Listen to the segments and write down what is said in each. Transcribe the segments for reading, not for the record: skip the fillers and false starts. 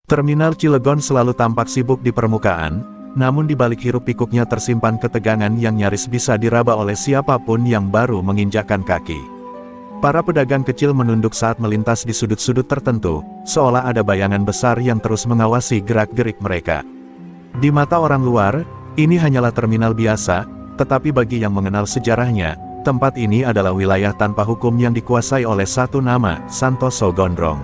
Terminal Cilegon selalu tampak sibuk di permukaan, namun di balik hiruk-pikuknya tersimpan ketegangan yang nyaris bisa diraba oleh siapapun yang baru menginjakkan kaki. Para pedagang kecil menunduk saat melintas di sudut-sudut tertentu, seolah ada bayangan besar yang terus mengawasi gerak-gerik mereka. Di mata orang luar, ini hanyalah terminal biasa, tetapi bagi yang mengenal sejarahnya, tempat ini adalah wilayah tanpa hukum yang dikuasai oleh satu nama, Santoso Gondrong.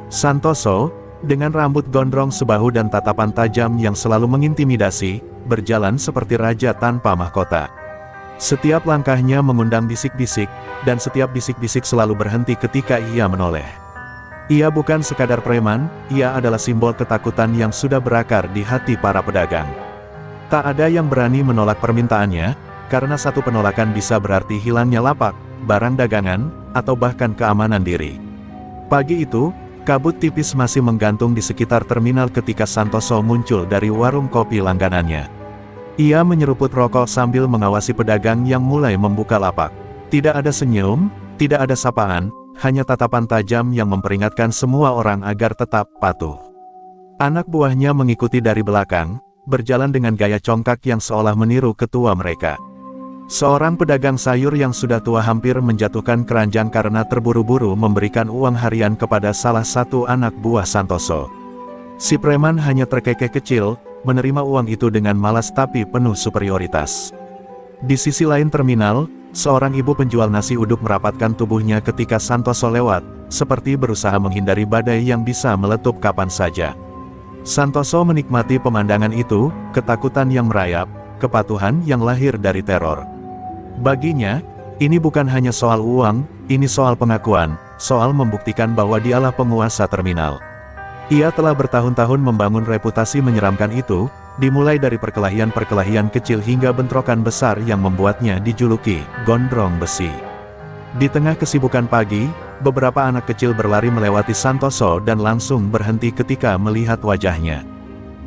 Santoso, dengan rambut gondrong sebahu dan tatapan tajam yang selalu mengintimidasi, berjalan seperti raja tanpa mahkota. Setiap langkahnya mengundang bisik-bisik, dan setiap bisik-bisik selalu berhenti ketika ia menoleh. Ia bukan sekadar preman, ia adalah simbol ketakutan yang sudah berakar di hati para pedagang. Tak ada yang berani menolak permintaannya, karena satu penolakan bisa berarti hilangnya lapak, barang dagangan, atau bahkan keamanan diri. Pagi itu, kabut tipis masih menggantung di sekitar terminal ketika Santoso muncul dari warung kopi langganannya. Ia menyeruput rokok sambil mengawasi pedagang yang mulai membuka lapak. Tidak ada senyum, tidak ada sapaan, hanya tatapan tajam yang memperingatkan semua orang agar tetap patuh. Anak buahnya mengikuti dari belakang, berjalan dengan gaya congkak yang seolah meniru ketua mereka. Seorang pedagang sayur yang sudah tua hampir menjatuhkan keranjang karena terburu-buru memberikan uang harian kepada salah satu anak buah Santoso. Si preman hanya terkekeh kecil, menerima uang itu dengan malas tapi penuh superioritas. Di sisi lain terminal, seorang ibu penjual nasi uduk merapatkan tubuhnya ketika Santoso lewat, seperti berusaha menghindari badai yang bisa meletup kapan saja. Santoso menikmati pemandangan itu, ketakutan yang merayap, kepatuhan yang lahir dari teror. Baginya, ini bukan hanya soal uang, ini soal pengakuan, soal membuktikan bahwa dialah penguasa terminal. Ia telah bertahun-tahun membangun reputasi menyeramkan itu, dimulai dari perkelahian-perkelahian kecil hingga bentrokan besar yang membuatnya dijuluki Gondrong Besi. Di tengah kesibukan pagi, beberapa anak kecil berlari melewati Santoso dan langsung berhenti ketika melihat wajahnya.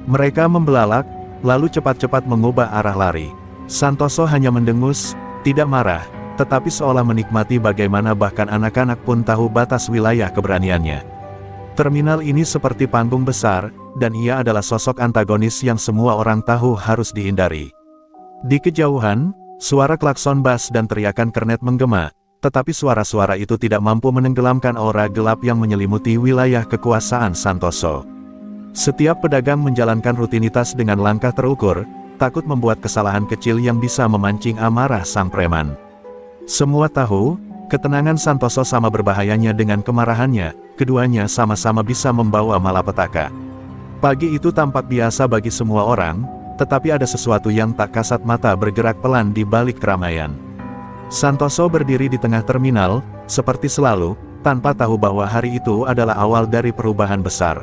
Mereka membelalak, lalu cepat-cepat mengubah arah lari. Santoso hanya mendengus, tidak marah, tetapi seolah menikmati bagaimana bahkan anak-anak pun tahu batas wilayah keberaniannya. Terminal ini seperti panggung besar, dan ia adalah sosok antagonis yang semua orang tahu harus dihindari. Di kejauhan, suara klakson bas dan teriakan kernet menggema, tetapi suara-suara itu tidak mampu menenggelamkan aura gelap yang menyelimuti wilayah kekuasaan Santoso. Setiap pedagang menjalankan rutinitas dengan langkah terukur, takut membuat kesalahan kecil yang bisa memancing amarah sang preman. Semua tahu, ketenangan Santoso sama berbahayanya dengan kemarahannya, keduanya sama-sama bisa membawa malapetaka. Pagi itu tampak biasa bagi semua orang, tetapi ada sesuatu yang tak kasat mata bergerak pelan di balik keramaian. Santoso berdiri di tengah terminal, seperti selalu, tanpa tahu bahwa hari itu adalah awal dari perubahan besar.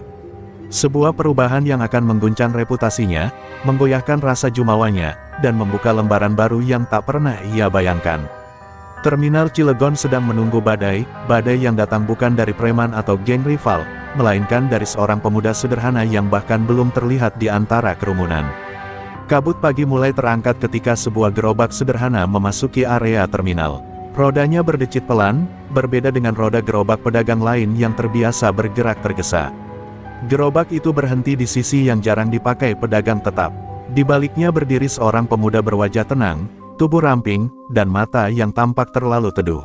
Sebuah perubahan yang akan mengguncang reputasinya, menggoyahkan rasa jumawanya, dan membuka lembaran baru yang tak pernah ia bayangkan. Terminal Cilegon sedang menunggu badai yang datang bukan dari preman atau geng rival, melainkan dari seorang pemuda sederhana yang bahkan belum terlihat di antara kerumunan. Kabut pagi mulai terangkat ketika sebuah gerobak sederhana memasuki area terminal. Rodanya berdecit pelan, berbeda dengan roda gerobak pedagang lain yang terbiasa bergerak tergesa. Gerobak itu berhenti di sisi yang jarang dipakai pedagang tetap. Di baliknya berdiri seorang pemuda berwajah tenang, tubuh ramping, dan mata yang tampak terlalu teduh.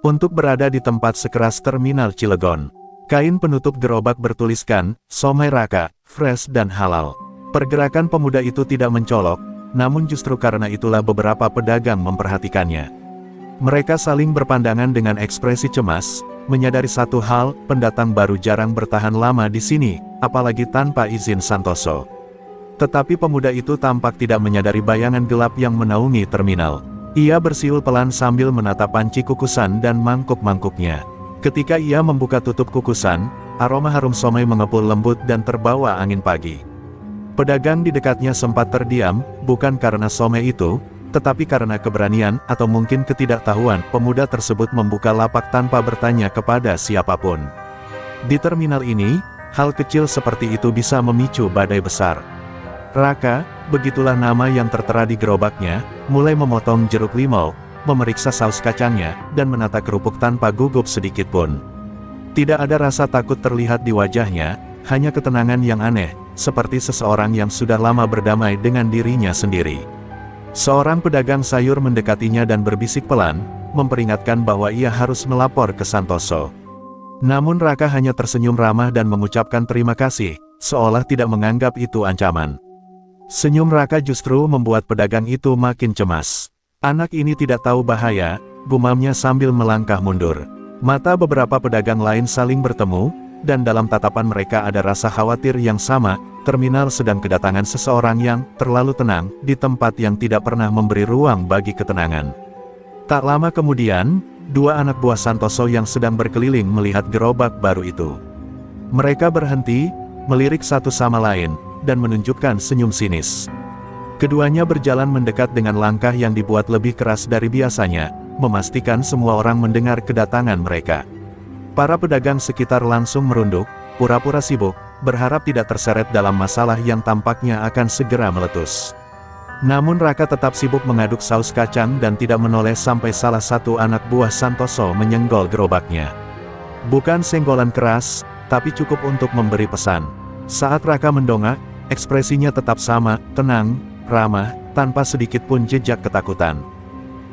Untuk berada di tempat sekeras terminal Cilegon, kain penutup gerobak bertuliskan, "Somai Raka, fresh dan halal." Pergerakan pemuda itu tidak mencolok, namun justru karena itulah beberapa pedagang memperhatikannya. Mereka saling berpandangan dengan ekspresi cemas, menyadari satu hal, pendatang baru jarang bertahan lama di sini, apalagi tanpa izin Santoso. Tetapi pemuda itu tampak tidak menyadari bayangan gelap yang menaungi terminal. Ia bersiul pelan sambil menatap panci kukusan dan mangkuk-mangkuknya. Ketika ia membuka tutup kukusan, aroma harum somai mengepul lembut dan terbawa angin pagi. Pedagang di dekatnya sempat terdiam, bukan karena somai itu, tetapi karena keberanian atau mungkin ketidaktahuan pemuda tersebut membuka lapak tanpa bertanya kepada siapapun. Di terminal ini, hal kecil seperti itu bisa memicu badai besar. Raka, begitulah nama yang tertera di gerobaknya, mulai memotong jeruk limau, memeriksa saus kacangnya, dan menata kerupuk tanpa gugup sedikit pun. Tidak ada rasa takut terlihat di wajahnya, hanya ketenangan yang aneh, seperti seseorang yang sudah lama berdamai dengan dirinya sendiri. Seorang pedagang sayur mendekatinya dan berbisik pelan, memperingatkan bahwa ia harus melapor ke Santoso. Namun Raka hanya tersenyum ramah dan mengucapkan terima kasih, seolah tidak menganggap itu ancaman. Senyum Raka justru membuat pedagang itu makin cemas. Anak ini tidak tahu bahaya, gumamnya sambil melangkah mundur. Mata beberapa pedagang lain saling bertemu, dan dalam tatapan mereka ada rasa khawatir yang sama. Terminal sedang kedatangan seseorang yang terlalu tenang di tempat yang tidak pernah memberi ruang bagi ketenangan. Tak lama kemudian, dua anak buah Santoso yang sedang berkeliling melihat gerobak baru itu. Mereka berhenti, melirik satu sama lain, dan menunjukkan senyum sinis. Keduanya berjalan mendekat dengan langkah yang dibuat lebih keras dari biasanya, memastikan semua orang mendengar kedatangan mereka. Para pedagang sekitar langsung merunduk, pura-pura sibuk, berharap tidak terseret dalam masalah yang tampaknya akan segera meletus. Namun Raka tetap sibuk mengaduk saus kacang dan tidak menoleh sampai salah satu anak buah Santoso menyenggol gerobaknya. Bukan senggolan keras, tapi cukup untuk memberi pesan. Saat Raka mendongak, ekspresinya tetap sama, tenang, ramah, tanpa sedikit pun jejak ketakutan.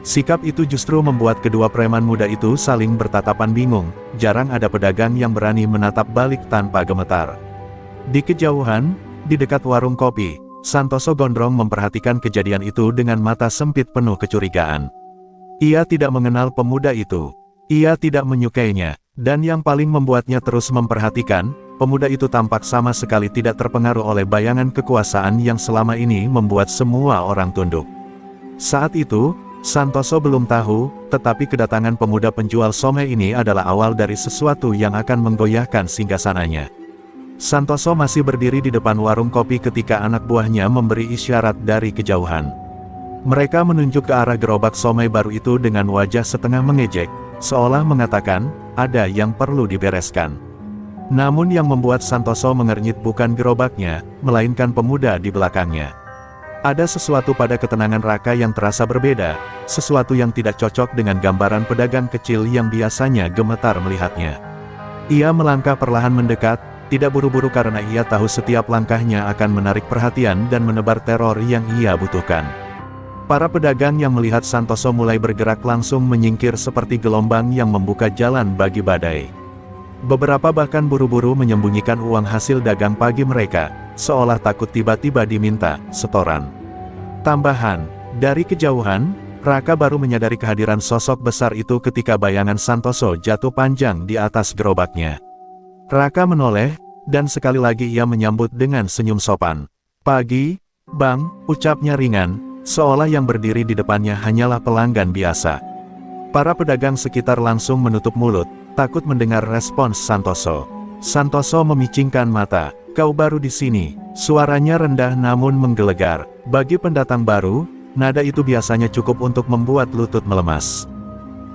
Sikap itu justru membuat kedua preman muda itu saling bertatapan bingung. Jarang ada pedagang yang berani menatap balik tanpa gemetar. Di kejauhan, di dekat warung kopi, Santoso gondrong memperhatikan kejadian itu dengan mata sempit penuh kecurigaan. Ia tidak mengenal pemuda itu. Ia tidak menyukainya, dan yang paling membuatnya terus memperhatikan, pemuda itu tampak sama sekali tidak terpengaruh oleh bayangan kekuasaan yang selama ini membuat semua orang tunduk. Saat itu, Santoso belum tahu, tetapi kedatangan pemuda penjual somai ini adalah awal dari sesuatu yang akan menggoyahkan singgasananya. Santoso masih berdiri di depan warung kopi ketika anak buahnya memberi isyarat dari kejauhan. Mereka menunjuk ke arah gerobak somai baru itu dengan wajah setengah mengejek, seolah mengatakan, ada yang perlu dibereskan. Namun yang membuat Santoso mengernyit bukan gerobaknya, melainkan pemuda di belakangnya. Ada sesuatu pada ketenangan Raka yang terasa berbeda, sesuatu yang tidak cocok dengan gambaran pedagang kecil yang biasanya gemetar melihatnya. Ia melangkah perlahan mendekat, tidak buru-buru karena ia tahu setiap langkahnya akan menarik perhatian dan menebar teror yang ia butuhkan. Para pedagang yang melihat Santoso mulai bergerak langsung menyingkir seperti gelombang yang membuka jalan bagi badai. Beberapa bahkan buru-buru menyembunyikan uang hasil dagang pagi mereka, seolah takut tiba-tiba diminta setoran. Tambahan, dari kejauhan, Raka baru menyadari kehadiran sosok besar itu ketika bayangan Santoso jatuh panjang di atas gerobaknya. Raka menoleh, dan sekali lagi ia menyambut dengan senyum sopan. "Pagi, Bang," ucapnya ringan, seolah yang berdiri di depannya hanyalah pelanggan biasa. Para pedagang sekitar langsung menutup mulut, takut mendengar respons Santoso. Santoso memicingkan mata. "Kau baru di sini?" Suaranya rendah namun menggelegar. Bagi pendatang baru, nada itu biasanya cukup untuk membuat lutut melemas.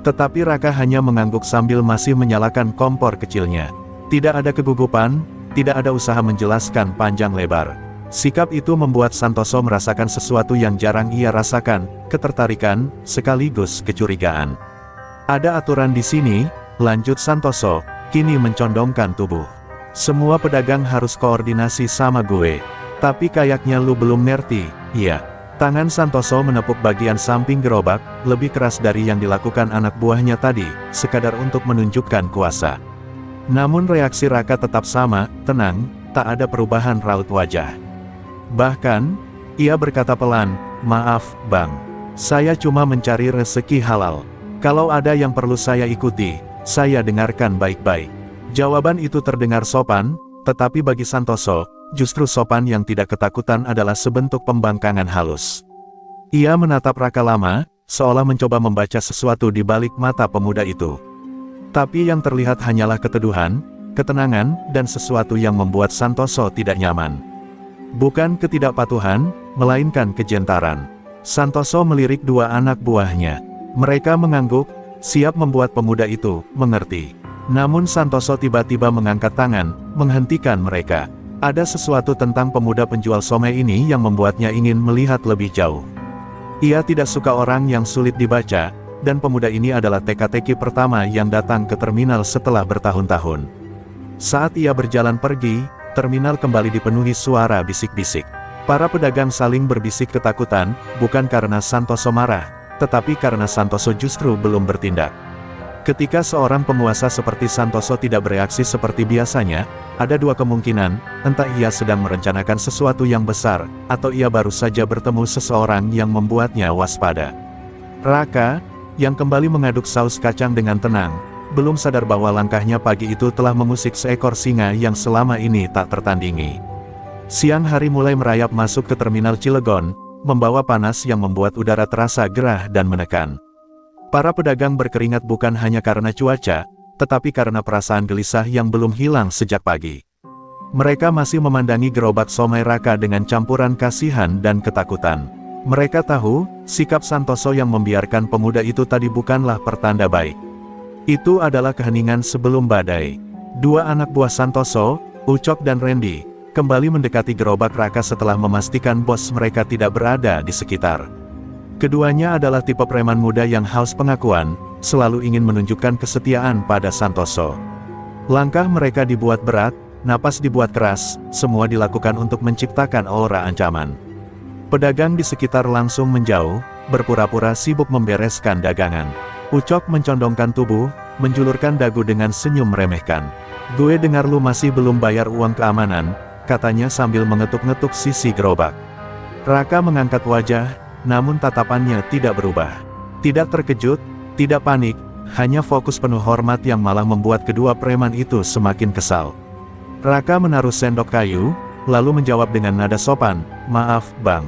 Tetapi Raka hanya mengangguk sambil masih menyalakan kompor kecilnya. Tidak ada kegugupan, tidak ada usaha menjelaskan panjang lebar. Sikap itu membuat Santoso merasakan sesuatu yang jarang ia rasakan, ketertarikan, sekaligus kecurigaan. "Ada aturan di sini," lanjut Santoso, kini mencondongkan tubuh. "Semua pedagang harus koordinasi sama gue. Tapi kayaknya lu belum ngerti." "Iya." Tangan Santoso menepuk bagian samping gerobak, lebih keras dari yang dilakukan anak buahnya tadi, sekadar untuk menunjukkan kuasa. Namun reaksi Raka tetap sama, tenang, tak ada perubahan raut wajah. Bahkan, ia berkata pelan, "Maaf, Bang. Saya cuma mencari rezeki halal. Kalau ada yang perlu saya ikuti, saya dengarkan baik-baik." Jawaban itu terdengar sopan, tetapi bagi Santoso, justru sopan yang tidak ketakutan adalah sebentuk pembangkangan halus. Ia menatap Raka lama, seolah mencoba membaca sesuatu di balik mata pemuda itu. Tapi yang terlihat hanyalah keteduhan, ketenangan, dan sesuatu yang membuat Santoso tidak nyaman. Bukan ketidakpatuhan, melainkan kejentaran. Santoso melirik dua anak buahnya. Mereka mengangguk, siap membuat pemuda itu mengerti. Namun Santoso tiba-tiba mengangkat tangan, menghentikan mereka. Ada sesuatu tentang pemuda penjual somai ini yang membuatnya ingin melihat lebih jauh. Ia tidak suka orang yang sulit dibaca, dan pemuda ini adalah teka-teki pertama yang datang ke terminal setelah bertahun-tahun. Saat ia berjalan pergi, terminal kembali dipenuhi suara bisik-bisik. Para pedagang saling berbisik ketakutan, bukan karena Santoso marah, tetapi karena Santoso justru belum bertindak. Ketika seorang penguasa seperti Santoso tidak bereaksi seperti biasanya, ada dua kemungkinan, entah ia sedang merencanakan sesuatu yang besar, atau ia baru saja bertemu seseorang yang membuatnya waspada. Raka, yang kembali mengaduk saus kacang dengan tenang, belum sadar bahwa langkahnya pagi itu telah mengusik seekor singa yang selama ini tak tertandingi. Siang hari mulai merayap masuk ke terminal Cilegon, membawa panas yang membuat udara terasa gerah dan menekan. Para pedagang berkeringat bukan hanya karena cuaca, tetapi karena perasaan gelisah yang belum hilang sejak pagi. Mereka masih memandangi gerobak somai Raka dengan campuran kasihan dan ketakutan. Mereka tahu, sikap Santoso yang membiarkan pemuda itu tadi bukanlah pertanda baik. Itu adalah keheningan sebelum badai. Dua anak buah Santoso, Ucok dan Randy, kembali mendekati gerobak Raka setelah memastikan bos mereka tidak berada di sekitar. Keduanya adalah tipe preman muda yang haus pengakuan, selalu ingin menunjukkan kesetiaan pada Santoso. Langkah mereka dibuat berat, napas dibuat keras, semua dilakukan untuk menciptakan aura ancaman. Pedagang di sekitar langsung menjauh, berpura-pura sibuk membereskan dagangan. Ucok mencondongkan tubuh, menjulurkan dagu dengan senyum meremehkan. "Gue dengar lu masih belum bayar uang keamanan," katanya sambil mengetuk-ngetuk sisi gerobak. Raka mengangkat wajah, namun tatapannya tidak berubah. Tidak terkejut, tidak panik, hanya fokus penuh hormat yang malah membuat kedua preman itu semakin kesal. Raka menaruh sendok kayu, lalu menjawab dengan nada sopan, "Maaf, Bang.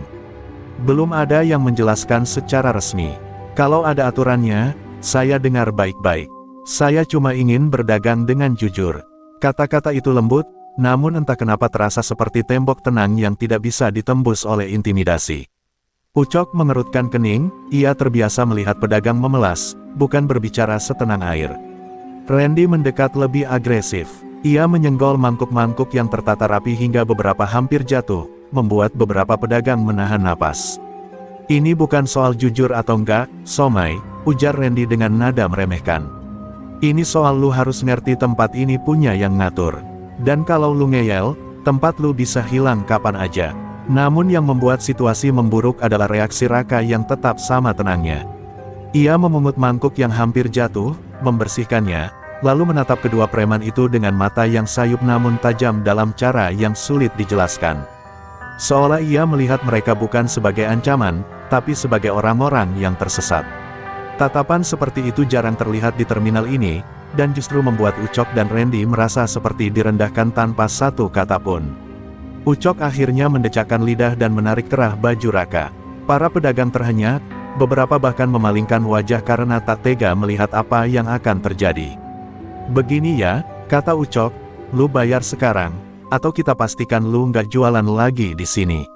Belum ada yang menjelaskan secara resmi. Kalau ada aturannya, saya dengar baik-baik. Saya cuma ingin berdagang dengan jujur." Kata-kata itu lembut, namun entah kenapa terasa seperti tembok tenang yang tidak bisa ditembus oleh intimidasi. Ucok mengerutkan kening, ia terbiasa melihat pedagang memelas, bukan berbicara setenang air. Randy mendekat lebih agresif. Ia menyenggol mangkuk-mangkuk yang tertata rapi hingga beberapa hampir jatuh, membuat beberapa pedagang menahan napas. "Ini bukan soal jujur atau enggak, Somai," ujar Randy dengan nada meremehkan. "Ini soal lu harus ngerti tempat ini punya yang ngatur. Dan kalau lu ngeyel, tempat lu bisa hilang kapan aja." Namun yang membuat situasi memburuk adalah reaksi Raka yang tetap sama tenangnya. Ia memungut mangkuk yang hampir jatuh, membersihkannya, lalu menatap kedua preman itu dengan mata yang sayup namun tajam dalam cara yang sulit dijelaskan. Seolah ia melihat mereka bukan sebagai ancaman, tapi sebagai orang-orang yang tersesat. Tatapan seperti itu jarang terlihat di terminal ini, dan justru membuat Ucok dan Randy merasa seperti direndahkan tanpa satu kata pun. Ucok akhirnya mendecakkan lidah dan menarik kerah baju Raka. Para pedagang terhenyak, beberapa bahkan memalingkan wajah karena tak tega melihat apa yang akan terjadi. "Begini ya," kata Ucok, "lu bayar sekarang, atau kita pastikan lu nggak jualan lagi di sini."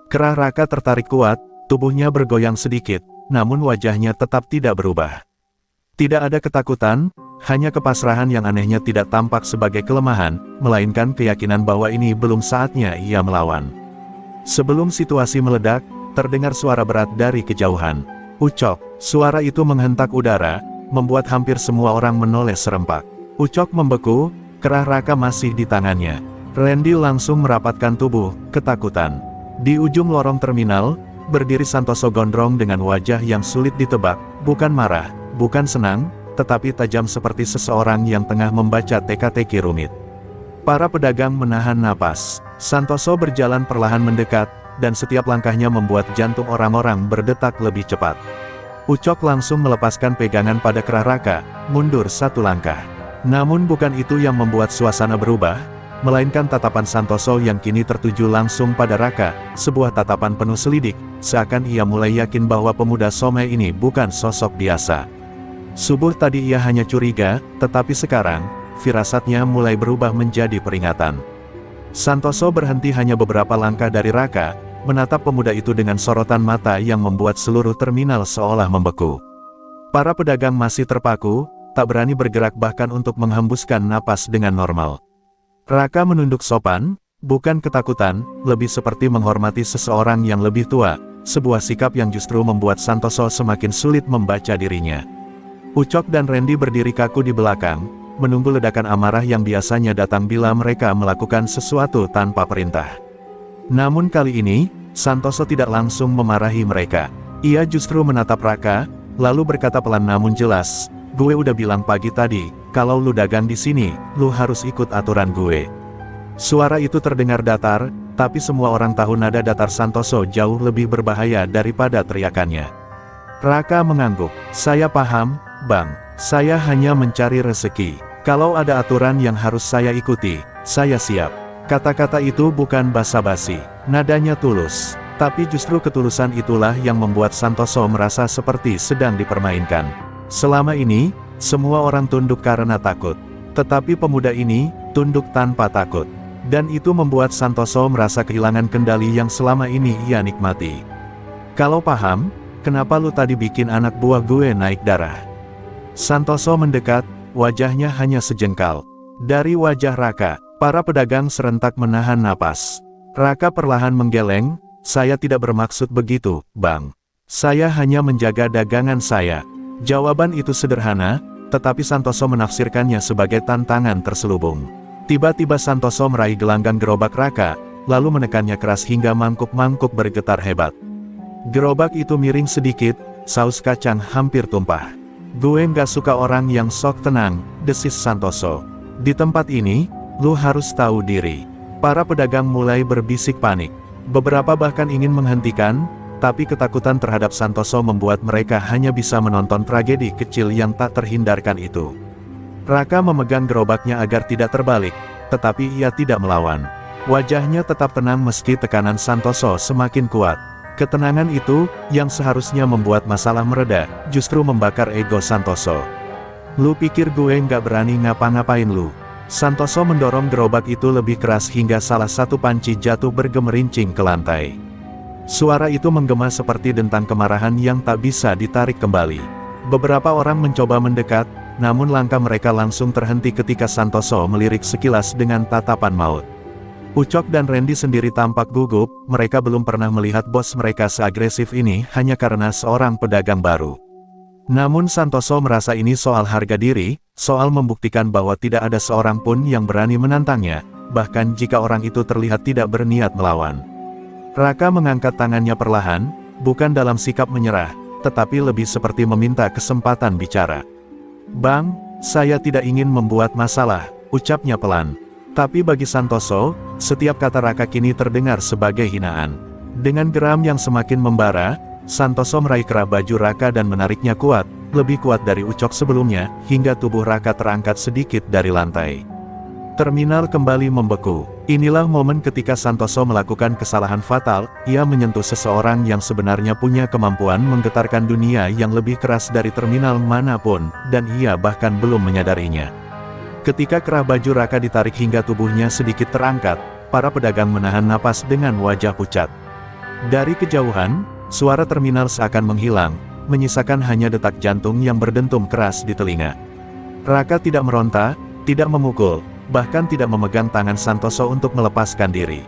Kerah Raka tertarik kuat, tubuhnya bergoyang sedikit, namun wajahnya tetap tidak berubah. Tidak ada ketakutan, hanya kepasrahan yang anehnya tidak tampak sebagai kelemahan, melainkan keyakinan bahwa ini belum saatnya ia melawan. Sebelum situasi meledak, terdengar suara berat dari kejauhan. "Ucok!" Suara itu menghentak udara, membuat hampir semua orang menoleh serempak. Ucok membeku, kerah Raka masih di tangannya. Randy langsung merapatkan tubuh, ketakutan. Di ujung lorong terminal, berdiri Santoso gondrong dengan wajah yang sulit ditebak, bukan marah, bukan senang, tetapi tajam seperti seseorang yang tengah membaca teka-teki rumit. Para pedagang menahan napas. Santoso berjalan perlahan mendekat, dan setiap langkahnya membuat jantung orang-orang berdetak lebih cepat. Ucok langsung melepaskan pegangan pada kerah Raka, mundur satu langkah. Namun bukan itu yang membuat suasana berubah, melainkan tatapan Santoso yang kini tertuju langsung pada Raka, sebuah tatapan penuh selidik, seakan ia mulai yakin bahwa pemuda somai ini bukan sosok biasa. Subuh tadi ia hanya curiga, tetapi sekarang, firasatnya mulai berubah menjadi peringatan. Santoso berhenti hanya beberapa langkah dari Raka, menatap pemuda itu dengan sorotan mata yang membuat seluruh terminal seolah membeku. Para pedagang masih terpaku, tak berani bergerak bahkan untuk menghembuskan napas dengan normal. Raka menunduk sopan, bukan ketakutan, lebih seperti menghormati seseorang yang lebih tua, sebuah sikap yang justru membuat Santoso semakin sulit membaca dirinya. Ucok dan Randy berdiri kaku di belakang, menunggu ledakan amarah yang biasanya datang bila mereka melakukan sesuatu tanpa perintah. Namun kali ini, Santoso tidak langsung memarahi mereka. Ia justru menatap Raka, lalu berkata pelan namun jelas, "Gue udah bilang pagi tadi, kalau lu dagang di sini, lu harus ikut aturan gue." Suara itu terdengar datar, tapi semua orang tahu nada datar Santoso jauh lebih berbahaya daripada teriakannya. Raka mengangguk, "Saya paham, Bang. Saya hanya mencari rezeki. Kalau ada aturan yang harus saya ikuti, saya siap." Kata-kata itu bukan basa-basi, nadanya tulus. Tapi justru ketulusan itulah yang membuat Santoso merasa seperti sedang dipermainkan. Selama ini, semua orang tunduk karena takut. Tetapi pemuda ini, tunduk tanpa takut. Dan itu membuat Santoso merasa kehilangan kendali yang selama ini ia nikmati. "Kalau paham, kenapa lu tadi bikin anak buah gue naik darah?" Santoso mendekat, wajahnya hanya sejengkal. Dari wajah Raka, para pedagang serentak menahan napas. Raka perlahan menggeleng, "Saya tidak bermaksud begitu, Bang. Saya hanya menjaga dagangan saya." Jawaban itu sederhana, tetapi Santoso menafsirkannya sebagai tantangan terselubung. Tiba-tiba Santoso meraih gelanggang gerobak Raka, lalu menekannya keras hingga mangkuk-mangkuk bergetar hebat. Gerobak itu miring sedikit, saus kacang hampir tumpah. "Gue nggak suka orang yang sok tenang," desis Santoso. "Di tempat ini, lu harus tahu diri." Para pedagang mulai berbisik panik. Beberapa bahkan ingin menghentikan, tapi ketakutan terhadap Santoso membuat mereka hanya bisa menonton tragedi kecil yang tak terhindarkan itu. Raka memegang gerobaknya agar tidak terbalik, tetapi ia tidak melawan. Wajahnya tetap tenang meski tekanan Santoso semakin kuat. Ketenangan itu, yang seharusnya membuat masalah mereda, justru membakar ego Santoso. "Lu pikir gue nggak berani ngapa-ngapain lu?" Santoso mendorong gerobak itu lebih keras hingga salah satu panci jatuh bergemerincing ke lantai. Suara itu menggema seperti dentang kemarahan yang tak bisa ditarik kembali. Beberapa orang mencoba mendekat, namun langkah mereka langsung terhenti ketika Santoso melirik sekilas dengan tatapan maut. Ucok dan Randy sendiri tampak gugup, mereka belum pernah melihat bos mereka seagresif ini hanya karena seorang pedagang baru. Namun Santoso merasa ini soal harga diri, soal membuktikan bahwa tidak ada seorang pun yang berani menantangnya, bahkan jika orang itu terlihat tidak berniat melawan. Raka mengangkat tangannya perlahan, bukan dalam sikap menyerah, tetapi lebih seperti meminta kesempatan bicara. "Bang, saya tidak ingin membuat masalah," ucapnya pelan. Tapi bagi Santoso, setiap kata Raka kini terdengar sebagai hinaan. Dengan geram yang semakin membara, Santoso meraih kerah baju Raka dan menariknya kuat, lebih kuat dari ucok sebelumnya, hingga tubuh Raka terangkat sedikit dari lantai. Terminal kembali membeku. Inilah momen ketika Santoso melakukan kesalahan fatal, ia menyentuh seseorang yang sebenarnya punya kemampuan menggetarkan dunia yang lebih keras dari terminal manapun, dan ia bahkan belum menyadarinya. Ketika kerah baju Raka ditarik hingga tubuhnya sedikit terangkat, para pedagang menahan napas dengan wajah pucat. Dari kejauhan, suara terminal seakan menghilang, menyisakan hanya detak jantung yang berdentum keras di telinga. Raka tidak meronta, tidak memukul, bahkan tidak memegang tangan Santoso untuk melepaskan diri.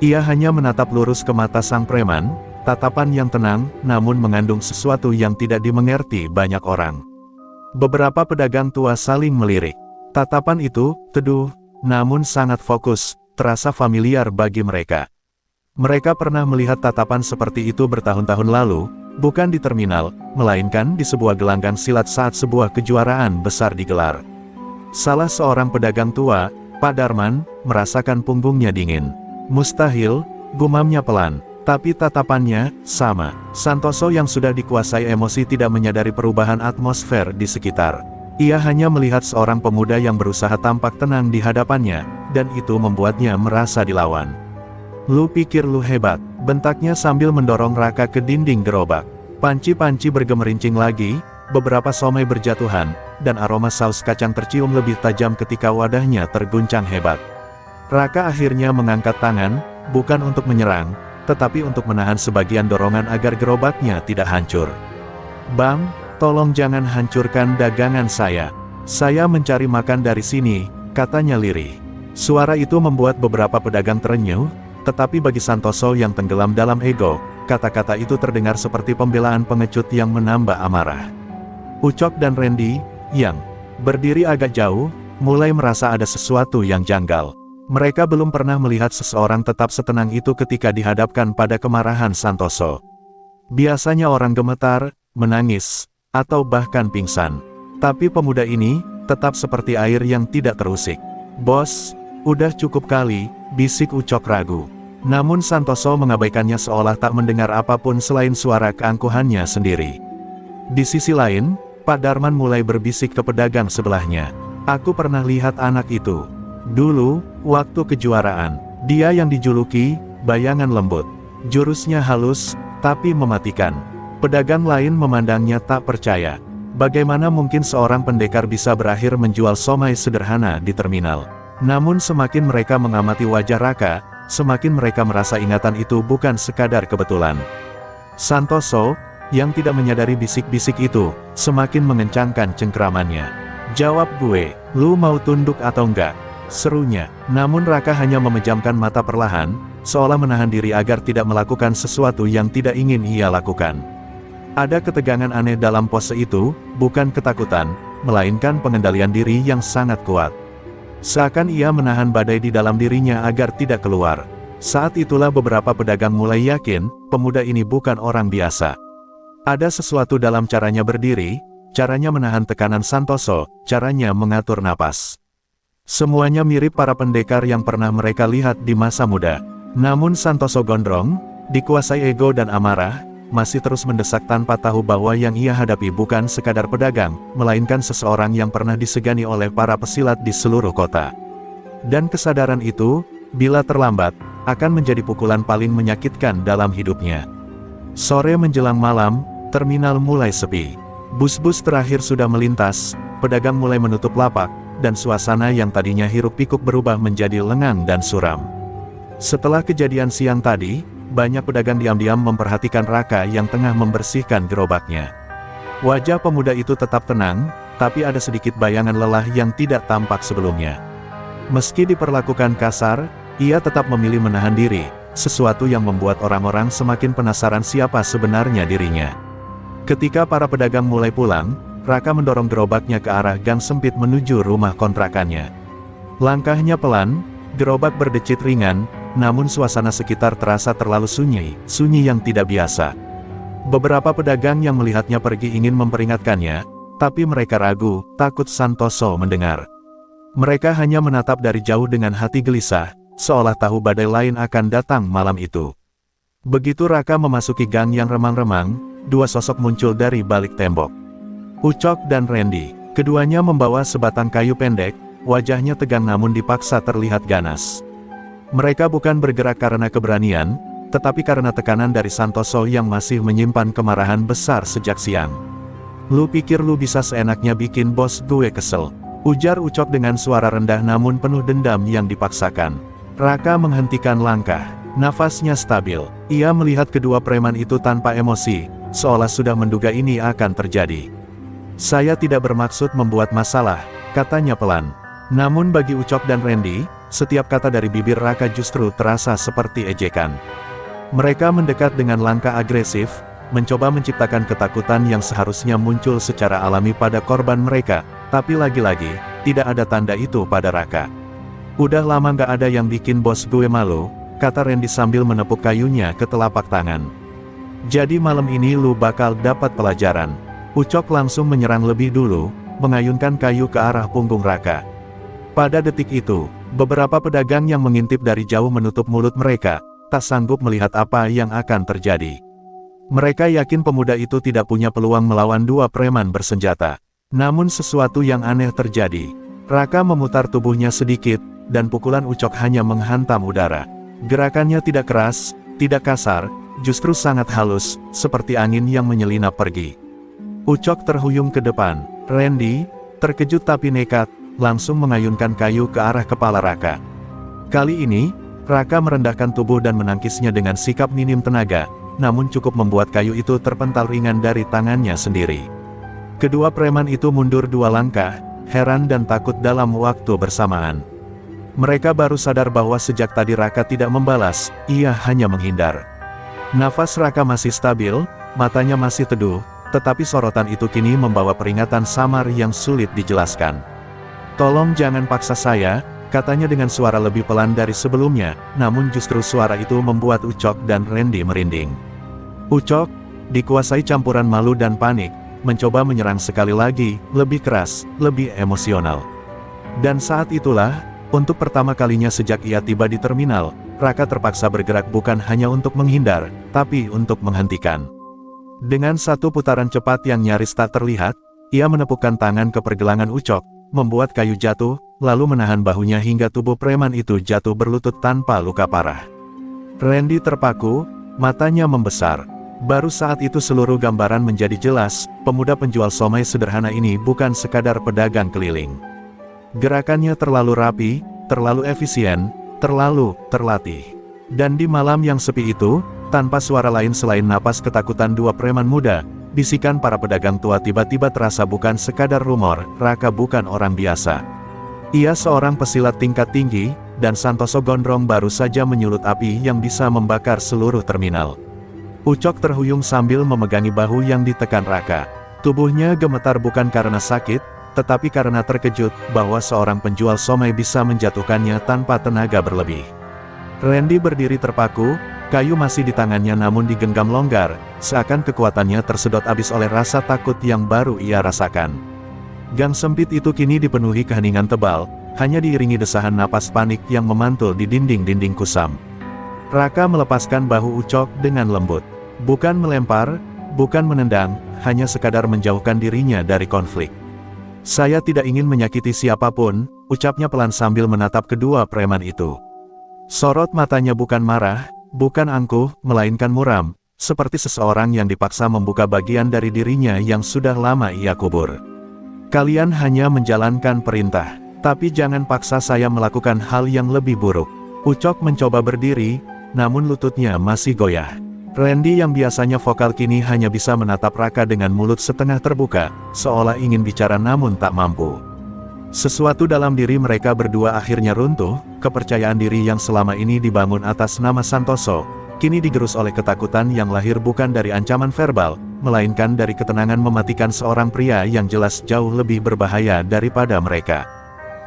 Ia hanya menatap lurus ke mata sang preman, tatapan yang tenang, namun mengandung sesuatu yang tidak dimengerti banyak orang. Beberapa pedagang tua saling melirik. Tatapan itu, teduh, namun sangat fokus, terasa familiar bagi mereka. Mereka pernah melihat tatapan seperti itu bertahun-tahun lalu, bukan di terminal, melainkan di sebuah gelanggang silat saat sebuah kejuaraan besar digelar. Salah seorang pedagang tua, Pak Darman, merasakan punggungnya dingin. "Mustahil," gumamnya pelan, tapi tatapannya sama. Santoso yang sudah dikuasai emosi tidak menyadari perubahan atmosfer di sekitar. Ia hanya melihat seorang pemuda yang berusaha tampak tenang di hadapannya, dan itu membuatnya merasa dilawan. "Lu pikir lu hebat," bentaknya sambil mendorong Raka ke dinding gerobak. Panci-panci bergemerincing lagi, beberapa somai berjatuhan, dan aroma saus kacang tercium lebih tajam ketika wadahnya terguncang hebat. Raka akhirnya mengangkat tangan, bukan untuk menyerang, tetapi untuk menahan sebagian dorongan agar gerobaknya tidak hancur. "Bang, tolong jangan hancurkan dagangan saya. Saya mencari makan dari sini," katanya lirih. Suara itu membuat beberapa pedagang terenyuh, tetapi bagi Santoso yang tenggelam dalam ego, kata-kata itu terdengar seperti pembelaan pengecut yang menambah amarah. Ucok dan Randy, yang Berdiri agak jauh, mulai merasa ada sesuatu yang janggal. Mereka belum pernah melihat seseorang tetap setenang itu ketika dihadapkan pada kemarahan Santoso. Biasanya orang gemetar, menangis, atau bahkan pingsan. Tapi pemuda ini, tetap seperti air yang tidak terusik. "Bos, udah cukup kali," bisik Ucok ragu. Namun Santoso mengabaikannya seolah tak mendengar apapun selain suara keangkuhannya sendiri. Di sisi lain, Pak Darman mulai berbisik ke pedagang sebelahnya. "Aku pernah lihat anak itu. Dulu, waktu kejuaraan. Dia yang dijuluki, bayangan lembut. Jurusnya halus, tapi mematikan." Pedagang lain memandangnya tak percaya. Bagaimana mungkin seorang pendekar bisa berakhir menjual somai sederhana di terminal? Namun semakin mereka mengamati wajah Raka, semakin mereka merasa ingatan itu bukan sekadar kebetulan. Santoso, yang tidak menyadari bisik-bisik itu, semakin mengencangkan cengkeramannya. "Jawab gue, lu mau tunduk atau enggak?" serunya. Namun Raka hanya memejamkan mata perlahan, seolah menahan diri agar tidak melakukan sesuatu yang tidak ingin ia lakukan. Ada ketegangan aneh dalam pose itu, bukan ketakutan, melainkan pengendalian diri yang sangat kuat. Seakan ia menahan badai di dalam dirinya agar tidak keluar. Saat itulah beberapa pedagang mulai yakin, pemuda ini bukan orang biasa. Ada sesuatu dalam caranya berdiri, caranya menahan tekanan Santoso, caranya mengatur napas. Semuanya mirip para pendekar yang pernah mereka lihat di masa muda. Namun Santoso gondrong, dikuasai ego dan amarah, masih terus mendesak tanpa tahu bahwa yang ia hadapi bukan sekadar pedagang, melainkan seseorang yang pernah disegani oleh para pesilat di seluruh kota. Dan kesadaran itu, bila terlambat, akan menjadi pukulan paling menyakitkan dalam hidupnya. Sore menjelang malam, terminal mulai sepi. Bus-bus terakhir sudah melintas, pedagang mulai menutup lapak, dan suasana yang tadinya hiruk-pikuk berubah menjadi lengang dan suram. Setelah kejadian siang tadi, banyak pedagang diam-diam memperhatikan Raka yang tengah membersihkan gerobaknya. Wajah pemuda itu tetap tenang, tapi ada sedikit bayangan lelah yang tidak tampak sebelumnya. Meski diperlakukan kasar, ia tetap memilih menahan diri, sesuatu yang membuat orang-orang semakin penasaran siapa sebenarnya dirinya. Ketika para pedagang mulai pulang, Raka mendorong gerobaknya ke arah gang sempit menuju rumah kontrakannya. Langkahnya pelan, gerobak berdecit ringan, namun suasana sekitar terasa terlalu sunyi yang tidak biasa. Beberapa pedagang yang melihatnya pergi ingin memperingatkannya, tapi mereka ragu, takut Santoso mendengar. Mereka hanya menatap dari jauh dengan hati gelisah, seolah tahu badai lain akan datang malam itu. Begitu Raka memasuki gang yang remang-remang, dua sosok muncul dari balik tembok. Ucok dan Randy, keduanya membawa sebatang kayu pendek, wajahnya tegang namun dipaksa terlihat ganas. Mereka bukan bergerak karena keberanian, tetapi karena tekanan dari Santoso yang masih menyimpan kemarahan besar sejak siang. "Lu pikir lu bisa seenaknya bikin bos gue kesel?" ujar Ucok dengan suara rendah namun penuh dendam yang dipaksakan. Raka menghentikan langkah, nafasnya stabil. Ia melihat kedua preman itu tanpa emosi, seolah sudah menduga ini akan terjadi. "Saya tidak bermaksud membuat masalah," katanya pelan. Namun bagi Ucok dan Randy, setiap kata dari bibir Raka justru terasa seperti ejekan. Mereka mendekat dengan langkah agresif, mencoba menciptakan ketakutan yang seharusnya muncul secara alami pada korban mereka, tapi lagi-lagi, tidak ada tanda itu pada Raka. "Udah lama gak ada yang bikin bos gue malu," kata Randy sambil menepuk kayunya ke telapak tangan. "Jadi malam ini lu bakal dapat pelajaran." Ucok langsung menyerang lebih dulu, mengayunkan kayu ke arah punggung Raka. Pada detik itu, beberapa pedagang yang mengintip dari jauh menutup mulut mereka, tak sanggup melihat apa yang akan terjadi. Mereka yakin pemuda itu tidak punya peluang melawan dua preman bersenjata. Namun sesuatu yang aneh terjadi. Raka memutar tubuhnya sedikit, dan pukulan Ucok hanya menghantam udara. Gerakannya tidak keras, tidak kasar, justru sangat halus, seperti angin yang menyelinap pergi. Ucok terhuyung ke depan. Randy, terkejut tapi nekat, langsung mengayunkan kayu ke arah kepala Raka. Kali ini, Raka merendahkan tubuh dan menangkisnya dengan sikap minim tenaga, namun cukup membuat kayu itu terpental ringan dari tangannya sendiri. Kedua preman itu mundur dua langkah, heran dan takut dalam waktu bersamaan. Mereka baru sadar bahwa sejak tadi Raka tidak membalas, ia hanya menghindar. Nafas Raka masih stabil, matanya masih teduh, tetapi sorotan itu kini membawa peringatan samar yang sulit dijelaskan. "Tolong jangan paksa saya," katanya dengan suara lebih pelan dari sebelumnya, namun justru suara itu membuat Ucok dan Randy merinding. Ucok, dikuasai campuran malu dan panik, mencoba menyerang sekali lagi, lebih keras, lebih emosional. Dan saat itulah, untuk pertama kalinya sejak ia tiba di terminal, Raka terpaksa bergerak bukan hanya untuk menghindar, tapi untuk menghentikan. Dengan satu putaran cepat yang nyaris tak terlihat, ia menepukkan tangan ke pergelangan Ucok, membuat kayu jatuh, lalu menahan bahunya hingga tubuh preman itu jatuh berlutut tanpa luka parah. Randy terpaku, matanya membesar. Baru saat itu seluruh gambaran menjadi jelas, pemuda penjual somai sederhana ini bukan sekadar pedagang keliling. Gerakannya terlalu rapi, terlalu efisien, terlalu terlatih. Dan di malam yang sepi itu, tanpa suara lain selain napas ketakutan dua preman muda, bisikan para pedagang tua tiba-tiba terasa bukan sekadar rumor, Raka bukan orang biasa. Ia seorang pesilat tingkat tinggi, dan Santoso Gondrong baru saja menyulut api yang bisa membakar seluruh terminal. Ucok terhuyung sambil memegangi bahu yang ditekan Raka. Tubuhnya gemetar bukan karena sakit, tetapi karena terkejut bahwa seorang penjual somai bisa menjatuhkannya tanpa tenaga berlebih. Randy berdiri terpaku, kayu masih di tangannya namun digenggam longgar, seakan kekuatannya tersedot habis oleh rasa takut yang baru ia rasakan. Gang sempit itu kini dipenuhi keheningan tebal, hanya diiringi desahan napas panik yang memantul di dinding-dinding kusam. Raka melepaskan bahu Ucok dengan lembut. Bukan melempar, bukan menendang, hanya sekadar menjauhkan dirinya dari konflik. "Saya tidak ingin menyakiti siapapun," ucapnya pelan sambil menatap kedua preman itu. Sorot matanya bukan marah, bukan angkuh, melainkan muram, seperti seseorang yang dipaksa membuka bagian dari dirinya yang sudah lama ia kubur. "Kalian hanya menjalankan perintah, tapi jangan paksa saya melakukan hal yang lebih buruk." Ucok mencoba berdiri, namun lututnya masih goyah. Randy yang biasanya vokal kini hanya bisa menatap Raka dengan mulut setengah terbuka, seolah ingin bicara namun tak mampu. Sesuatu dalam diri mereka berdua akhirnya runtuh, kepercayaan diri yang selama ini dibangun atas nama Santoso, kini digerus oleh ketakutan yang lahir bukan dari ancaman verbal, melainkan dari ketenangan mematikan seorang pria yang jelas jauh lebih berbahaya daripada mereka.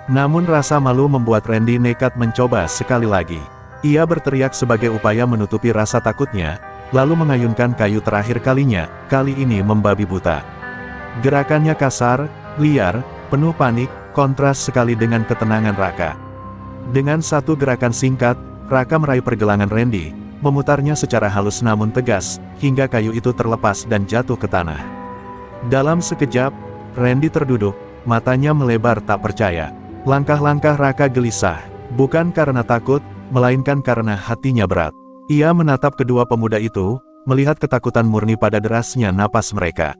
Namun rasa malu membuat Randy nekat mencoba sekali lagi. Ia berteriak sebagai upaya menutupi rasa takutnya, lalu mengayunkan kayu terakhir kalinya, kali ini membabi buta. Gerakannya kasar, liar, penuh panik, kontras sekali dengan ketenangan Raka. Dengan satu gerakan singkat, Raka meraih pergelangan Randy, memutarnya secara halus namun tegas, hingga kayu itu terlepas dan jatuh ke tanah. Dalam sekejap, Randy terduduk, matanya melebar tak percaya. Langkah-langkah Raka gelisah, bukan karena takut, melainkan karena hatinya berat. Ia menatap kedua pemuda itu, melihat ketakutan murni pada derasnya napas mereka.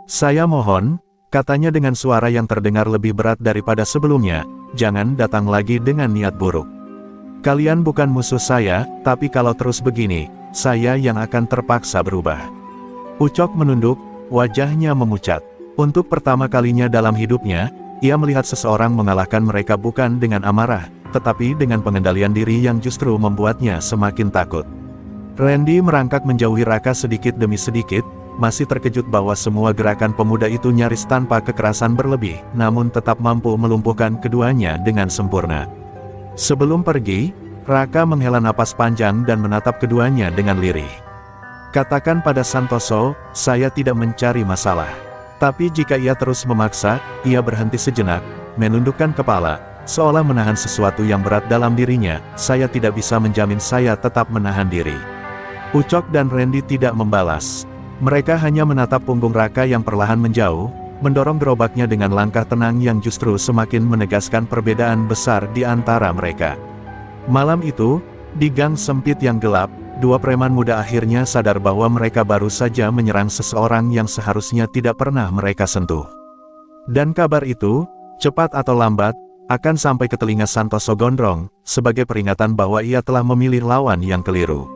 "Saya mohon," katanya dengan suara yang terdengar lebih berat daripada sebelumnya, "jangan datang lagi dengan niat buruk. Kalian bukan musuh saya, tapi kalau terus begini, saya yang akan terpaksa berubah." Ucok menunduk, wajahnya memucat. Untuk pertama kalinya dalam hidupnya, ia melihat seseorang mengalahkan mereka bukan dengan amarah, tetapi dengan pengendalian diri yang justru membuatnya semakin takut. Randy merangkak menjauhi Raka sedikit demi sedikit, masih terkejut bahwa semua gerakan pemuda itu nyaris tanpa kekerasan berlebih, namun tetap mampu melumpuhkan keduanya dengan sempurna. Sebelum pergi, Raka menghela napas panjang dan menatap keduanya dengan lirih. "Katakan pada Santoso, saya tidak mencari masalah." Tapi jika ia terus memaksa, ia berhenti sejenak, menundukkan kepala, seolah menahan sesuatu yang berat dalam dirinya. "Saya tidak bisa menjamin saya tetap menahan diri." Ucok dan Randy tidak membalas. Mereka hanya menatap punggung Raka yang perlahan menjauh, mendorong gerobaknya dengan langkah tenang yang justru semakin menegaskan perbedaan besar di antara mereka. Malam itu, di gang sempit yang gelap, dua preman muda akhirnya sadar bahwa mereka baru saja menyerang seseorang yang seharusnya tidak pernah mereka sentuh. Dan kabar itu, cepat atau lambat, akan sampai ke telinga Santoso Gondrong, sebagai peringatan bahwa ia telah memilih lawan yang keliru.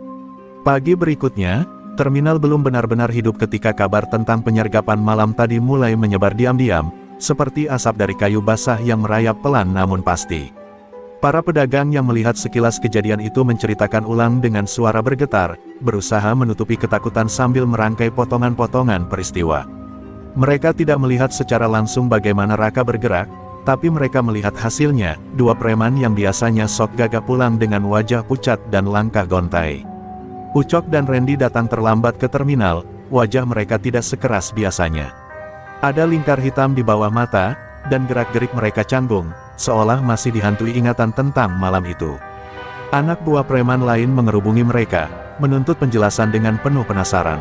Pagi berikutnya, terminal belum benar-benar hidup ketika kabar tentang penyergapan malam tadi mulai menyebar diam-diam, seperti asap dari kayu basah yang merayap pelan namun pasti. Para pedagang yang melihat sekilas kejadian itu menceritakan ulang dengan suara bergetar, berusaha menutupi ketakutan sambil merangkai potongan-potongan peristiwa. Mereka tidak melihat secara langsung bagaimana Raka bergerak, tapi mereka melihat hasilnya, dua preman yang biasanya sok gagah pulang dengan wajah pucat dan langkah gontai. Ucok dan Randy datang terlambat ke terminal, wajah mereka tidak sekeras biasanya. Ada lingkar hitam di bawah mata, dan gerak-gerik mereka canggung, seolah masih dihantui ingatan tentang malam itu. Anak buah preman lain mengerubungi mereka, menuntut penjelasan dengan penuh penasaran.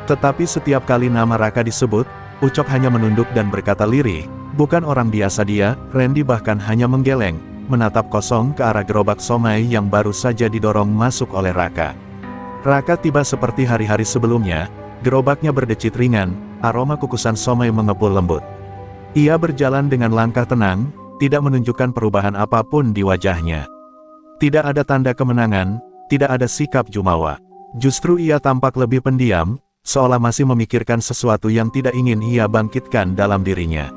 Tetapi setiap kali nama Raka disebut, Ucok hanya menunduk dan berkata lirih, bukan orang biasa dia. Randy bahkan hanya menggeleng, menatap kosong ke arah gerobak somai yang baru saja didorong masuk oleh Raka. Raka tiba seperti hari-hari sebelumnya, gerobaknya berdecit ringan, aroma kukusan somai mengepul lembut. Ia berjalan dengan langkah tenang, tidak menunjukkan perubahan apapun di wajahnya. Tidak ada tanda kemenangan, tidak ada sikap jumawa. Justru ia tampak lebih pendiam, seolah masih memikirkan sesuatu yang tidak ingin ia bangkitkan dalam dirinya.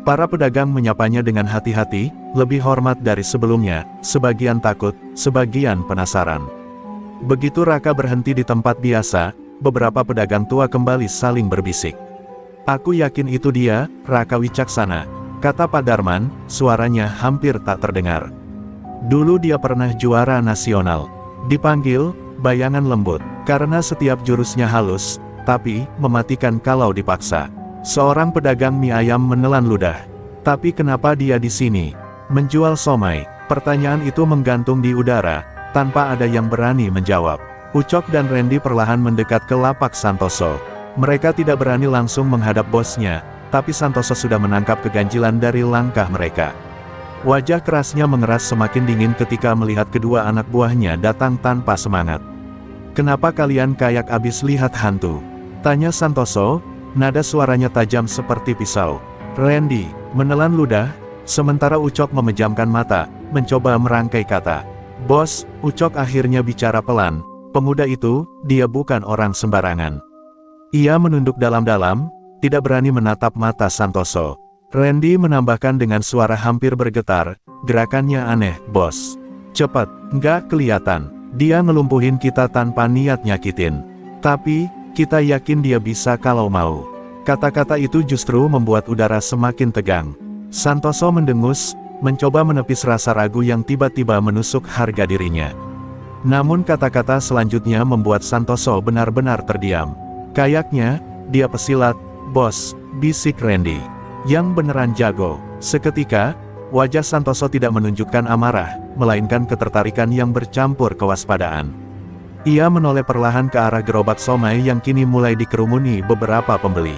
Para pedagang menyapanya dengan hati-hati, lebih hormat dari sebelumnya, sebagian takut, sebagian penasaran. Begitu Raka berhenti di tempat biasa, beberapa pedagang tua kembali saling berbisik. Aku yakin itu dia, Raka Wicaksana, kata Pak Darman, suaranya hampir tak terdengar. Dulu dia pernah juara nasional. Dipanggil, bayangan lembut, karena setiap jurusnya halus, tapi mematikan kalau dipaksa. Seorang pedagang mie ayam menelan ludah. Tapi kenapa dia di sini? Menjual somai. Pertanyaan itu menggantung di udara, tanpa ada yang berani menjawab. Ucok dan Randy perlahan mendekat ke lapak Santoso. Mereka tidak berani langsung menghadap bosnya, tapi Santoso sudah menangkap keganjilan dari langkah mereka. Wajah kerasnya mengeras semakin dingin ketika melihat kedua anak buahnya datang tanpa semangat. Kenapa kalian kayak abis lihat hantu? Tanya Santoso, nada suaranya tajam seperti pisau. Randy menelan ludah, sementara Ucok memejamkan mata, mencoba merangkai kata. Bos, Ucok akhirnya bicara pelan. Pemuda itu, dia bukan orang sembarangan. Ia menunduk dalam-dalam, tidak berani menatap mata Santoso. Randy menambahkan dengan suara hampir bergetar, gerakannya aneh, bos. Cepat, nggak kelihatan. Dia ngelumpuhin kita tanpa niat nyakitin. Tapi, kita yakin dia bisa kalau mau. Kata-kata itu justru membuat udara semakin tegang. Santoso mendengus, mencoba menepis rasa ragu yang tiba-tiba menusuk harga dirinya. Namun kata-kata selanjutnya membuat Santoso benar-benar terdiam. Kayaknya, dia pesilat, bos, bisik Randy. Yang beneran jago. Seketika, wajah Santoso tidak menunjukkan amarah, melainkan ketertarikan yang bercampur kewaspadaan. Ia menoleh perlahan ke arah gerobak somai yang kini mulai dikerumuni beberapa pembeli.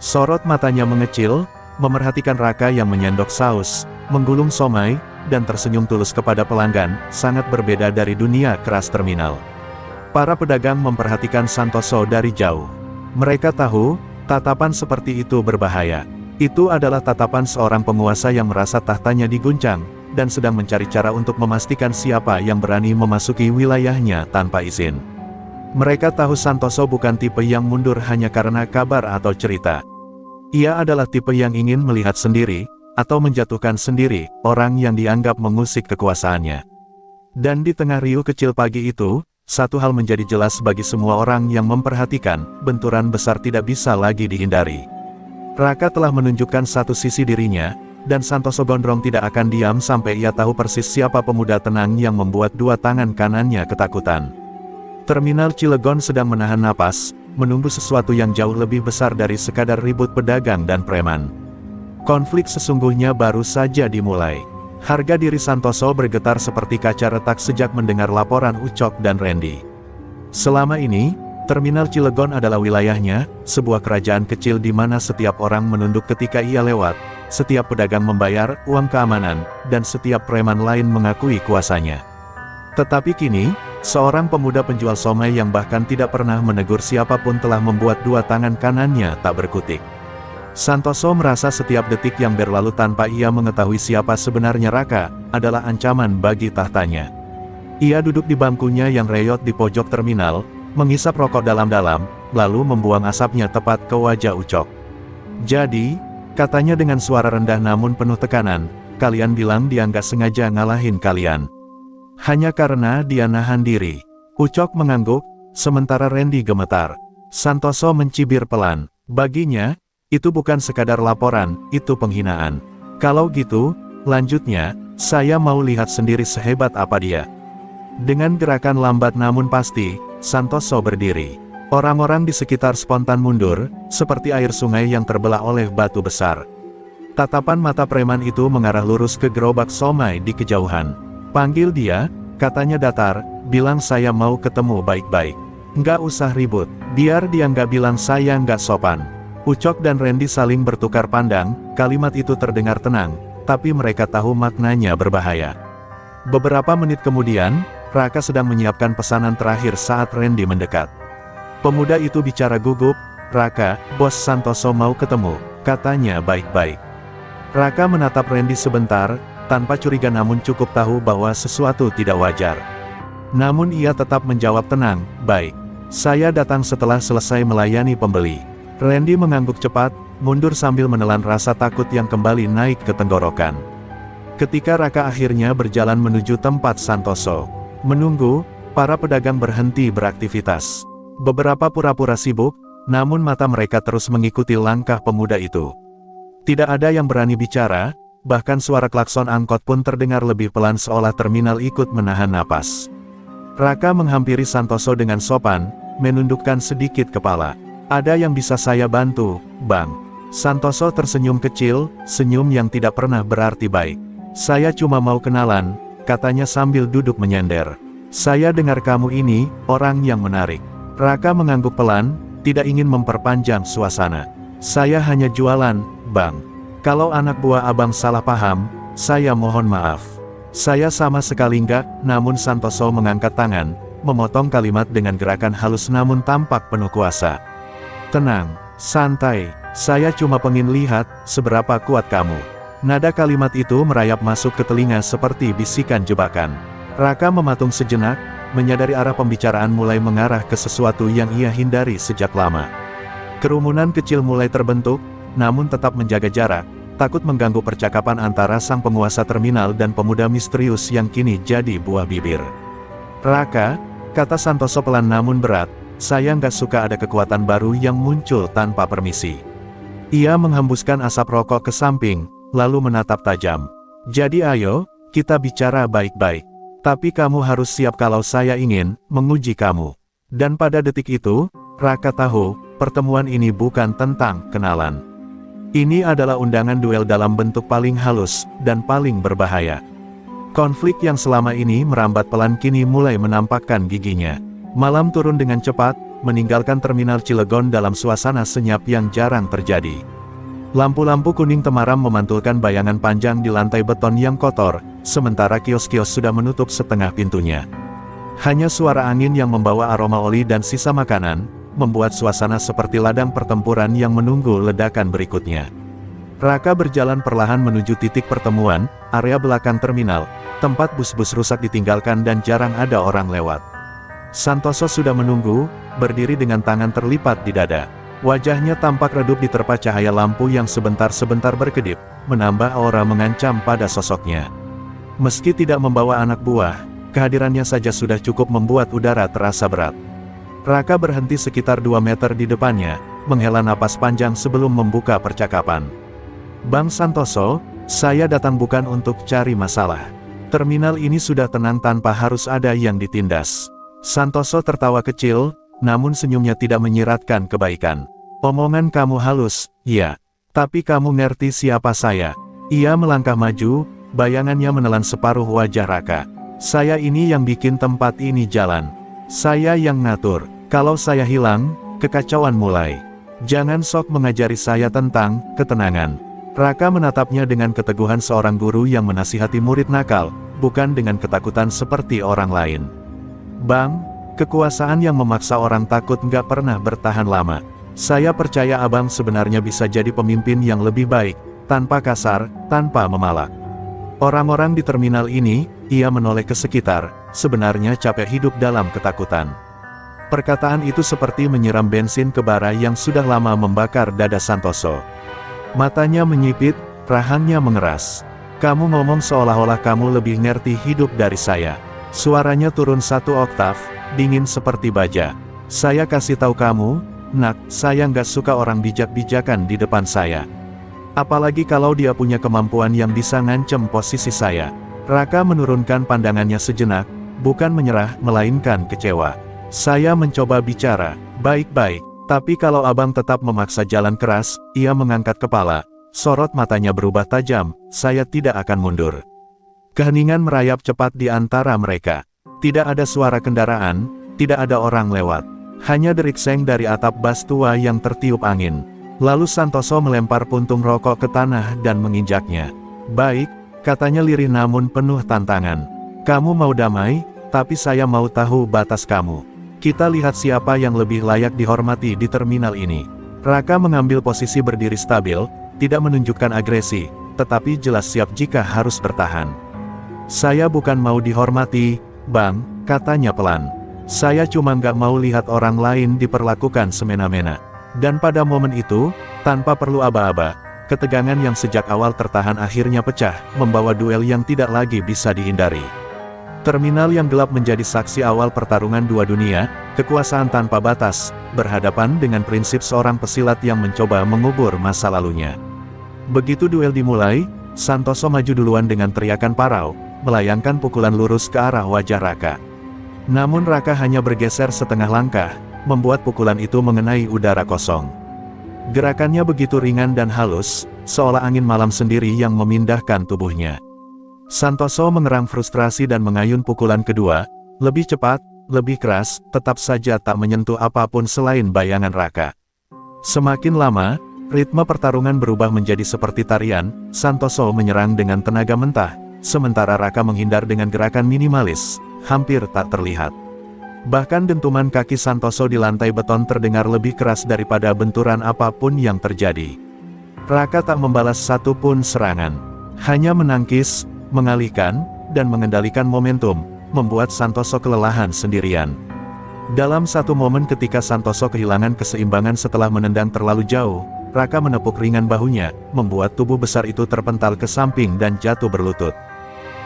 Sorot matanya mengecil, memerhatikan Raka yang menyendok saus, menggulung somai, dan tersenyum tulus kepada pelanggan, sangat berbeda dari dunia keras terminal. Para pedagang memperhatikan Santoso dari jauh. Mereka tahu, tatapan seperti itu berbahaya. Itu adalah tatapan seorang penguasa yang merasa tahtanya diguncang, dan sedang mencari cara untuk memastikan siapa yang berani memasuki wilayahnya tanpa izin. Mereka tahu Santoso bukan tipe yang mundur hanya karena kabar atau cerita. Ia adalah tipe yang ingin melihat sendiri, atau menjatuhkan sendiri, orang yang dianggap mengusik kekuasaannya. Dan di tengah riuh kecil pagi itu, satu hal menjadi jelas bagi semua orang yang memperhatikan, benturan besar tidak bisa lagi dihindari. Raka telah menunjukkan satu sisi dirinya, dan Santoso Gondrong tidak akan diam sampai ia tahu persis siapa pemuda tenang yang membuat dua tangan kanannya ketakutan. Terminal Cilegon sedang menahan napas, menunggu sesuatu yang jauh lebih besar dari sekadar ribut pedagang dan preman. Konflik sesungguhnya baru saja dimulai. Harga diri Santoso bergetar seperti kaca retak sejak mendengar laporan Ucok dan Randy. Selama ini, Terminal Cilegon adalah wilayahnya, sebuah kerajaan kecil di mana setiap orang menunduk ketika ia lewat, setiap pedagang membayar uang keamanan, dan setiap preman lain mengakui kuasanya. Tetapi kini, seorang pemuda penjual somai yang bahkan tidak pernah menegur siapapun telah membuat dua tangan kanannya tak berkutik. Santoso merasa setiap detik yang berlalu tanpa ia mengetahui siapa sebenarnya Raka, adalah ancaman bagi tahtanya. Ia duduk di bangkunya yang reyot di pojok terminal, menghisap rokok dalam-dalam, lalu membuang asapnya tepat ke wajah Ucok. Jadi, katanya dengan suara rendah namun penuh tekanan, kalian bilang dia nggak sengaja ngalahin kalian. Hanya karena dia nahan diri. Ucok mengangguk, sementara Randy gemetar. Santoso mencibir pelan. Baginya, itu bukan sekadar laporan, itu penghinaan. Kalau gitu, lanjutnya, saya mau lihat sendiri sehebat apa dia. Dengan gerakan lambat namun pasti, Santoso berdiri. Orang-orang di sekitar spontan mundur, seperti air sungai yang terbelah oleh batu besar. Tatapan mata preman itu mengarah lurus ke gerobak somai di kejauhan. Panggil dia, katanya datar, bilang saya mau ketemu baik-baik. Nggak usah ribut, biar dia nggak bilang saya nggak sopan. Ucok dan Randy saling bertukar pandang, kalimat itu terdengar tenang, tapi mereka tahu maknanya berbahaya. Beberapa menit kemudian, Raka sedang menyiapkan pesanan terakhir saat Randy mendekat. Pemuda itu bicara gugup, Raka, bos Santoso mau ketemu, katanya baik-baik. Raka menatap Randy sebentar, tanpa curiga namun cukup tahu bahwa sesuatu tidak wajar. Namun ia tetap menjawab tenang, baik. Saya datang setelah selesai melayani pembeli. Randy mengangguk cepat, mundur sambil menelan rasa takut yang kembali naik ke tenggorokan. Ketika Raka akhirnya berjalan menuju tempat Santoso menunggu, para pedagang berhenti beraktivitas. Beberapa pura-pura sibuk, namun mata mereka terus mengikuti langkah pemuda itu. Tidak ada yang berani bicara, bahkan suara klakson angkot pun terdengar lebih pelan seolah terminal ikut menahan napas. Raka menghampiri Santoso dengan sopan, menundukkan sedikit kepala. Ada yang bisa saya bantu, Bang? Santoso tersenyum kecil, senyum yang tidak pernah berarti baik. Saya cuma mau kenalan, katanya sambil duduk menyender. Saya dengar kamu ini, orang yang menarik. Raka mengangguk pelan, tidak ingin memperpanjang suasana. Saya hanya jualan, Bang. Kalau anak buah abang salah paham, saya mohon maaf. Saya sama sekali enggak, namun Santoso mengangkat tangan, memotong kalimat dengan gerakan halus namun tampak penuh kuasa. Tenang, santai, saya cuma pengen lihat, seberapa kuat kamu. Nada kalimat itu merayap masuk ke telinga seperti bisikan jebakan. Raka mematung sejenak, menyadari arah pembicaraan mulai mengarah ke sesuatu yang ia hindari sejak lama. Kerumunan kecil mulai terbentuk, namun tetap menjaga jarak, takut mengganggu percakapan antara sang penguasa terminal dan pemuda misterius yang kini jadi buah bibir. Raka, kata Santoso pelan namun berat, saya nggak suka ada kekuatan baru yang muncul tanpa permisi. Ia menghembuskan asap rokok ke samping, lalu menatap tajam. Jadi ayo, kita bicara baik-baik. Tapi kamu harus siap kalau saya ingin menguji kamu. Dan pada detik itu, Raka tahu, pertemuan ini bukan tentang kenalan. Ini adalah undangan duel dalam bentuk paling halus, dan paling berbahaya. Konflik yang selama ini merambat pelan kini mulai menampakkan giginya. Malam turun dengan cepat, meninggalkan terminal Cilegon dalam suasana senyap yang jarang terjadi. Lampu-lampu kuning temaram memantulkan bayangan panjang di lantai beton yang kotor, sementara kios-kios sudah menutup setengah pintunya. Hanya suara angin yang membawa aroma oli dan sisa makanan, membuat suasana seperti ladang pertempuran yang menunggu ledakan berikutnya. Raka berjalan perlahan menuju titik pertemuan, area belakang terminal, tempat bus-bus rusak ditinggalkan dan jarang ada orang lewat. Santoso sudah menunggu, berdiri dengan tangan terlipat di dada. Wajahnya tampak redup diterpa cahaya lampu yang sebentar-sebentar berkedip, menambah aura mengancam pada sosoknya. Meski tidak membawa anak buah, kehadirannya saja sudah cukup membuat udara terasa berat. Raka berhenti sekitar 2 meter di depannya, menghela napas panjang sebelum membuka percakapan. Bang Santoso, saya datang bukan untuk cari masalah. Terminal ini sudah tenang tanpa harus ada yang ditindas. Santoso tertawa kecil, namun senyumnya tidak menyiratkan kebaikan. Omongan kamu halus, ya. Tapi kamu ngerti siapa saya? Ia melangkah maju, bayangannya menelan separuh wajah Raka. Saya ini yang bikin tempat ini jalan. Saya yang ngatur. Kalau saya hilang, kekacauan mulai. Jangan sok mengajari saya tentang ketenangan. Raka menatapnya dengan keteguhan seorang guru yang menasihati murid nakal, bukan dengan ketakutan seperti orang lain. Bang, kekuasaan yang memaksa orang takut nggak pernah bertahan lama. Saya percaya abang sebenarnya bisa jadi pemimpin yang lebih baik, tanpa kasar, tanpa memalak. Orang-orang di terminal ini, ia menoleh ke sekitar, sebenarnya capek hidup dalam ketakutan. Perkataan itu seperti menyiram bensin ke bara yang sudah lama membakar dada Santoso. Matanya menyipit, rahangnya mengeras. Kamu ngomong seolah-olah kamu lebih ngerti hidup dari saya. Suaranya turun 1 oktav, dingin seperti baja. Saya kasih tahu kamu, nak, saya nggak suka orang bijak-bijakan di depan saya. Apalagi kalau dia punya kemampuan yang bisa ngancem posisi saya. Raka menurunkan pandangannya sejenak, bukan menyerah, melainkan kecewa. Saya mencoba bicara, baik-baik, tapi kalau abang tetap memaksa jalan keras, ia mengangkat kepala. Sorot matanya berubah tajam, saya tidak akan mundur. Keheningan merayap cepat di antara mereka. Tidak ada suara kendaraan, tidak ada orang lewat. Hanya derik seng dari atap bas tua yang tertiup angin. Lalu Santoso melempar puntung rokok ke tanah dan menginjaknya. Baik, katanya lirih namun penuh tantangan. Kamu mau damai, tapi saya mau tahu batas kamu. Kita lihat siapa yang lebih layak dihormati di terminal ini. Raka mengambil posisi berdiri stabil, tidak menunjukkan agresi, tetapi jelas siap jika harus bertahan. Saya bukan mau dihormati, Bang, katanya pelan. Saya cuma nggak mau lihat orang lain diperlakukan semena-mena. Dan pada momen itu, tanpa perlu aba-aba, ketegangan yang sejak awal tertahan akhirnya pecah, membawa duel yang tidak lagi bisa dihindari. Terminal yang gelap menjadi saksi awal pertarungan dua dunia, kekuasaan tanpa batas, berhadapan dengan prinsip seorang pesilat yang mencoba mengubur masa lalunya. Begitu duel dimulai, Santoso maju duluan dengan teriakan parau, melayangkan pukulan lurus ke arah wajah Raka. Namun Raka hanya bergeser setengah langkah, membuat pukulan itu mengenai udara kosong. Gerakannya begitu ringan dan halus, seolah angin malam sendiri yang memindahkan tubuhnya. Santoso mengerang frustrasi dan mengayun pukulan kedua, lebih cepat, lebih keras, tetap saja tak menyentuh apapun selain bayangan Raka. Semakin lama, ritme pertarungan berubah menjadi seperti tarian. Santoso menyerang dengan tenaga mentah, sementara Raka menghindar dengan gerakan minimalis, hampir tak terlihat. Bahkan dentuman kaki Santoso di lantai beton terdengar lebih keras daripada benturan apapun yang terjadi. Raka tak membalas satu pun serangan, hanya menangkis, mengalihkan, dan mengendalikan momentum, membuat Santoso kelelahan sendirian. Dalam satu momen ketika Santoso kehilangan keseimbangan setelah menendang terlalu jauh, Raka menepuk ringan bahunya, membuat tubuh besar itu terpental ke samping dan jatuh berlutut.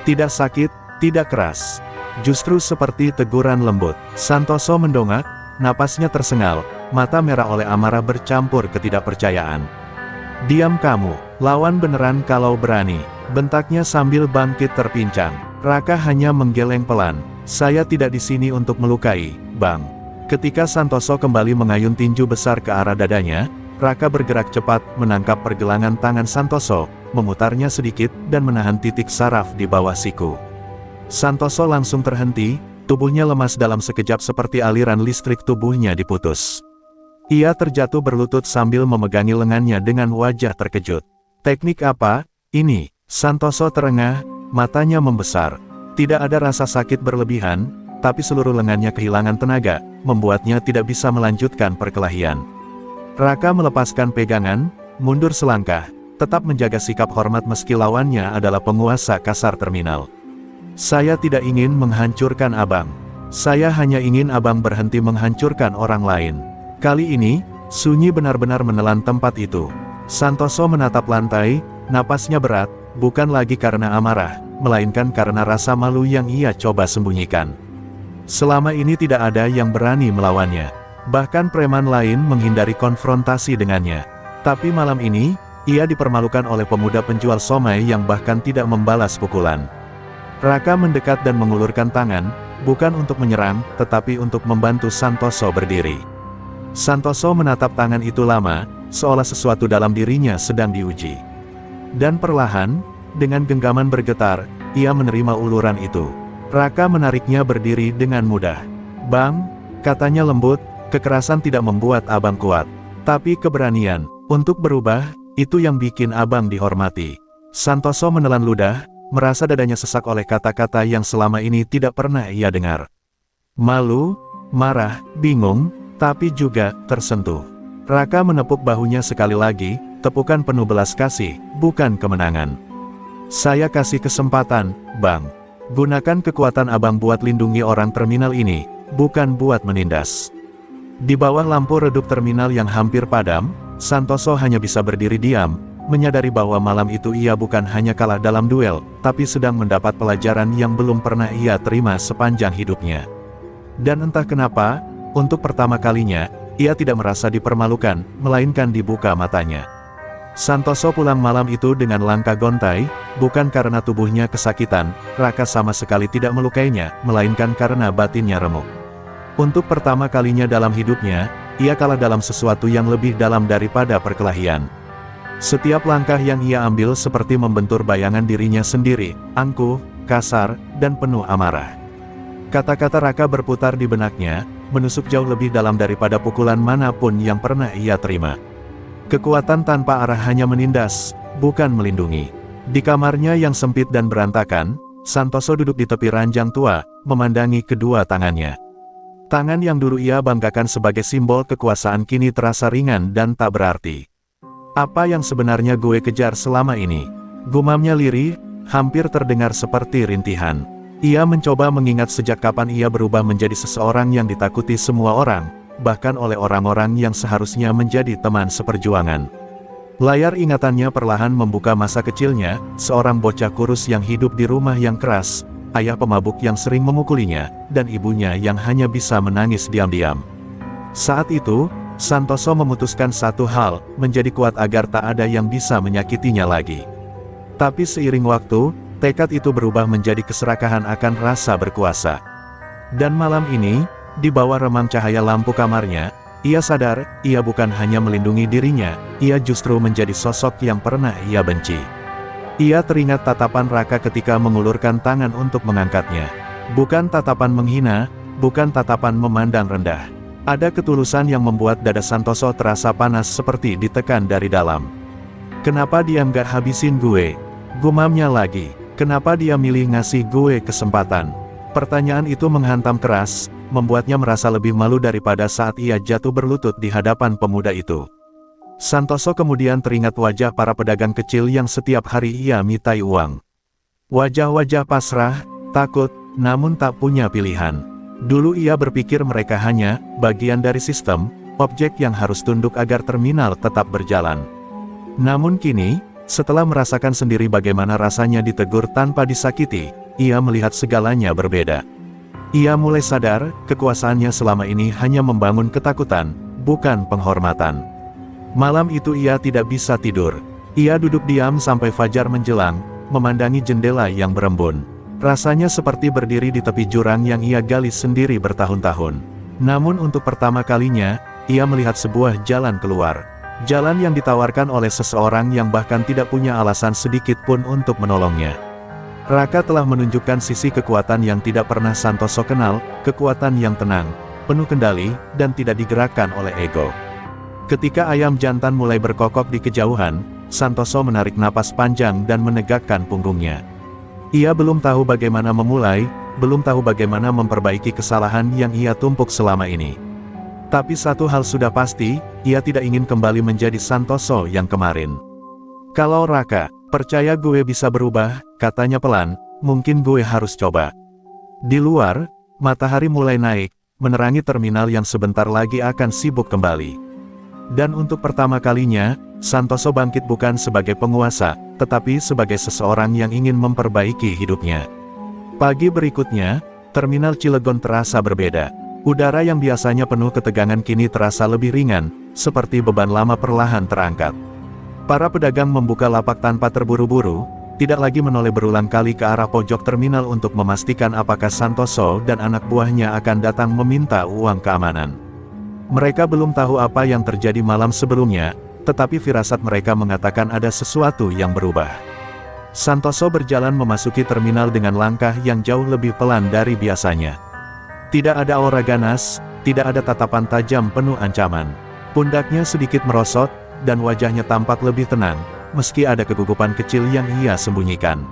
Tidak sakit, tidak keras. Justru seperti teguran lembut. Santoso mendongak, napasnya tersengal, mata merah oleh amarah bercampur ketidakpercayaan. Diam kamu, lawan beneran kalau berani, bentaknya sambil bangkit terpincang. Raka hanya menggeleng pelan. Saya tidak di sini untuk melukai, Bang. Ketika Santoso kembali mengayun tinju besar ke arah dadanya, Raka bergerak cepat, menangkap pergelangan tangan Santoso, memutarnya sedikit, dan menahan titik saraf di bawah siku. Santoso langsung terhenti, tubuhnya lemas dalam sekejap seperti aliran listrik tubuhnya diputus. Ia terjatuh berlutut sambil memegangi lengannya dengan wajah terkejut. Teknik apa ini? Santoso terengah, matanya membesar. Tidak ada rasa sakit berlebihan, tapi seluruh lengannya kehilangan tenaga, membuatnya tidak bisa melanjutkan perkelahian. Raka melepaskan pegangan, mundur selangkah, tetap menjaga sikap hormat meski lawannya adalah penguasa kasar terminal. Saya tidak ingin menghancurkan abang. Saya hanya ingin abang berhenti menghancurkan orang lain. Kali ini, sunyi benar-benar menelan tempat itu. Santoso menatap lantai, napasnya berat, bukan lagi karena amarah, melainkan karena rasa malu yang ia coba sembunyikan. Selama ini tidak ada yang berani melawannya. Bahkan preman lain menghindari konfrontasi dengannya. Tapi malam ini, ia dipermalukan oleh pemuda penjual somai yang bahkan tidak membalas pukulan. Raka mendekat dan mengulurkan tangan, bukan untuk menyerang, tetapi untuk membantu Santoso berdiri. Santoso menatap tangan itu lama, seolah sesuatu dalam dirinya sedang diuji. Dan perlahan, dengan genggaman bergetar, ia menerima uluran itu. Raka menariknya berdiri dengan mudah. Bang, katanya lembut, kekerasan tidak membuat abang kuat. Tapi keberanian, untuk berubah, itu yang bikin abang dihormati. Santoso menelan ludah, merasa dadanya sesak oleh kata-kata yang selama ini tidak pernah ia dengar. Malu, marah, bingung, tapi juga tersentuh. Raka menepuk bahunya sekali lagi, tepukan penuh belas kasih, bukan kemenangan. Saya kasih kesempatan, Bang. Gunakan kekuatan abang buat lindungi orang terminal ini, bukan buat menindas. Di bawah lampu redup terminal yang hampir padam, Santoso hanya bisa berdiri diam, menyadari bahwa malam itu ia bukan hanya kalah dalam duel, tapi sedang mendapat pelajaran yang belum pernah ia terima sepanjang hidupnya. Dan entah kenapa, untuk pertama kalinya, ia tidak merasa dipermalukan, melainkan dibuka matanya. Santoso pulang malam itu dengan langkah gontai, bukan karena tubuhnya kesakitan, Raka sama sekali tidak melukainya, melainkan karena batinnya remuk. Untuk pertama kalinya dalam hidupnya, ia kalah dalam sesuatu yang lebih dalam daripada perkelahian. Setiap langkah yang ia ambil seperti membentur bayangan dirinya sendiri, angkuh, kasar, dan penuh amarah. Kata-kata Raka berputar di benaknya, menusuk jauh lebih dalam daripada pukulan manapun yang pernah ia terima. Kekuatan tanpa arah hanya menindas, bukan melindungi. Di kamarnya yang sempit dan berantakan, Santoso duduk di tepi ranjang tua, memandangi kedua tangannya. Tangan yang dulu ia banggakan sebagai simbol kekuasaan kini terasa ringan dan tak berarti. Apa yang sebenarnya gue kejar selama ini? Gumamnya lirih, hampir terdengar seperti rintihan. Ia mencoba mengingat sejak kapan ia berubah menjadi seseorang yang ditakuti semua orang, bahkan oleh orang-orang yang seharusnya menjadi teman seperjuangan. Layar ingatannya perlahan membuka masa kecilnya, seorang bocah kurus yang hidup di rumah yang keras, ayah pemabuk yang sering memukulinya, dan ibunya yang hanya bisa menangis diam-diam. Saat itu, Santoso memutuskan satu hal, menjadi kuat agar tak ada yang bisa menyakitinya lagi. Tapi seiring waktu, tekad itu berubah menjadi keserakahan akan rasa berkuasa. Dan malam ini, di bawah remang cahaya lampu kamarnya, ia sadar, ia bukan hanya melindungi dirinya, ia justru menjadi sosok yang pernah ia benci. Ia teringat tatapan Raka ketika mengulurkan tangan untuk mengangkatnya. Bukan tatapan menghina, bukan tatapan memandang rendah. Ada ketulusan yang membuat dada Santoso terasa panas seperti ditekan dari dalam. Kenapa dia nggak habisin gue? Gumamnya lagi. Kenapa dia milih ngasih gue kesempatan? Pertanyaan itu menghantam keras, membuatnya merasa lebih malu daripada saat ia jatuh berlutut di hadapan pemuda itu. Santoso kemudian teringat wajah para pedagang kecil yang setiap hari ia mintai uang. Wajah-wajah pasrah, takut, namun tak punya pilihan. Dulu ia berpikir mereka hanya bagian dari sistem, objek yang harus tunduk agar terminal tetap berjalan. Namun kini, setelah merasakan sendiri bagaimana rasanya ditegur tanpa disakiti, ia melihat segalanya berbeda. Ia mulai sadar, kekuasaannya selama ini hanya membangun ketakutan, bukan penghormatan. Malam itu ia tidak bisa tidur. Ia duduk diam sampai fajar menjelang, memandangi jendela yang berembun. Rasanya seperti berdiri di tepi jurang yang ia gali sendiri bertahun-tahun. Namun untuk pertama kalinya, ia melihat sebuah jalan keluar. Jalan yang ditawarkan oleh seseorang yang bahkan tidak punya alasan sedikit pun untuk menolongnya. Raka telah menunjukkan sisi kekuatan yang tidak pernah Santoso kenal, kekuatan yang tenang, penuh kendali, dan tidak digerakkan oleh ego. Ketika ayam jantan mulai berkokok di kejauhan, Santoso menarik napas panjang dan menegakkan punggungnya. Ia belum tahu bagaimana memulai, belum tahu bagaimana memperbaiki kesalahan yang ia tumpuk selama ini. Tapi satu hal sudah pasti, ia tidak ingin kembali menjadi Santoso yang kemarin. Kalau Raka, percaya gue bisa berubah, katanya pelan, mungkin gue harus coba. Di luar, matahari mulai naik, menerangi terminal yang sebentar lagi akan sibuk kembali. Dan untuk pertama kalinya, Santoso bangkit bukan sebagai penguasa, tetapi sebagai seseorang yang ingin memperbaiki hidupnya. Pagi berikutnya, terminal Cilegon terasa berbeda. Udara yang biasanya penuh ketegangan kini terasa lebih ringan, seperti beban lama perlahan terangkat. Para pedagang membuka lapak tanpa terburu-buru, tidak lagi menoleh berulang kali ke arah pojok terminal untuk memastikan apakah Santoso dan anak buahnya akan datang meminta uang keamanan. Mereka belum tahu apa yang terjadi malam sebelumnya, tetapi firasat mereka mengatakan ada sesuatu yang berubah. Santoso berjalan memasuki terminal dengan langkah yang jauh lebih pelan dari biasanya. Tidak ada aura ganas, tidak ada tatapan tajam penuh ancaman. Pundaknya sedikit merosot, dan wajahnya tampak lebih tenang, meski ada kegugupan kecil yang ia sembunyikan.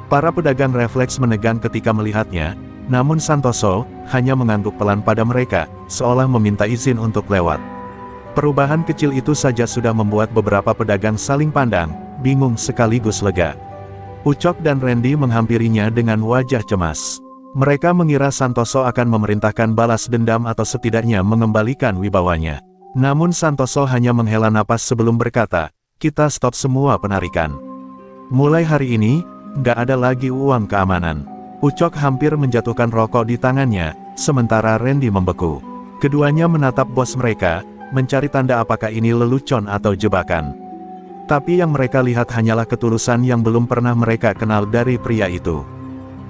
Para pedagang refleks menegang ketika melihatnya, namun Santoso hanya mengangguk pelan pada mereka, seolah meminta izin untuk lewat. Perubahan kecil itu saja sudah membuat beberapa pedagang saling pandang, bingung sekaligus lega. Ucok dan Randy menghampirinya dengan wajah cemas. Mereka mengira Santoso akan memerintahkan balas dendam atau setidaknya mengembalikan wibawanya. Namun Santoso hanya menghela napas sebelum berkata, kita stop semua penarikan. Mulai hari ini, nggak ada lagi uang keamanan. Ucok hampir menjatuhkan rokok di tangannya, sementara Randy membeku. Keduanya menatap bos mereka, mencari tanda apakah ini lelucon atau jebakan. Tapi yang mereka lihat hanyalah ketulusan yang belum pernah mereka kenal dari pria itu.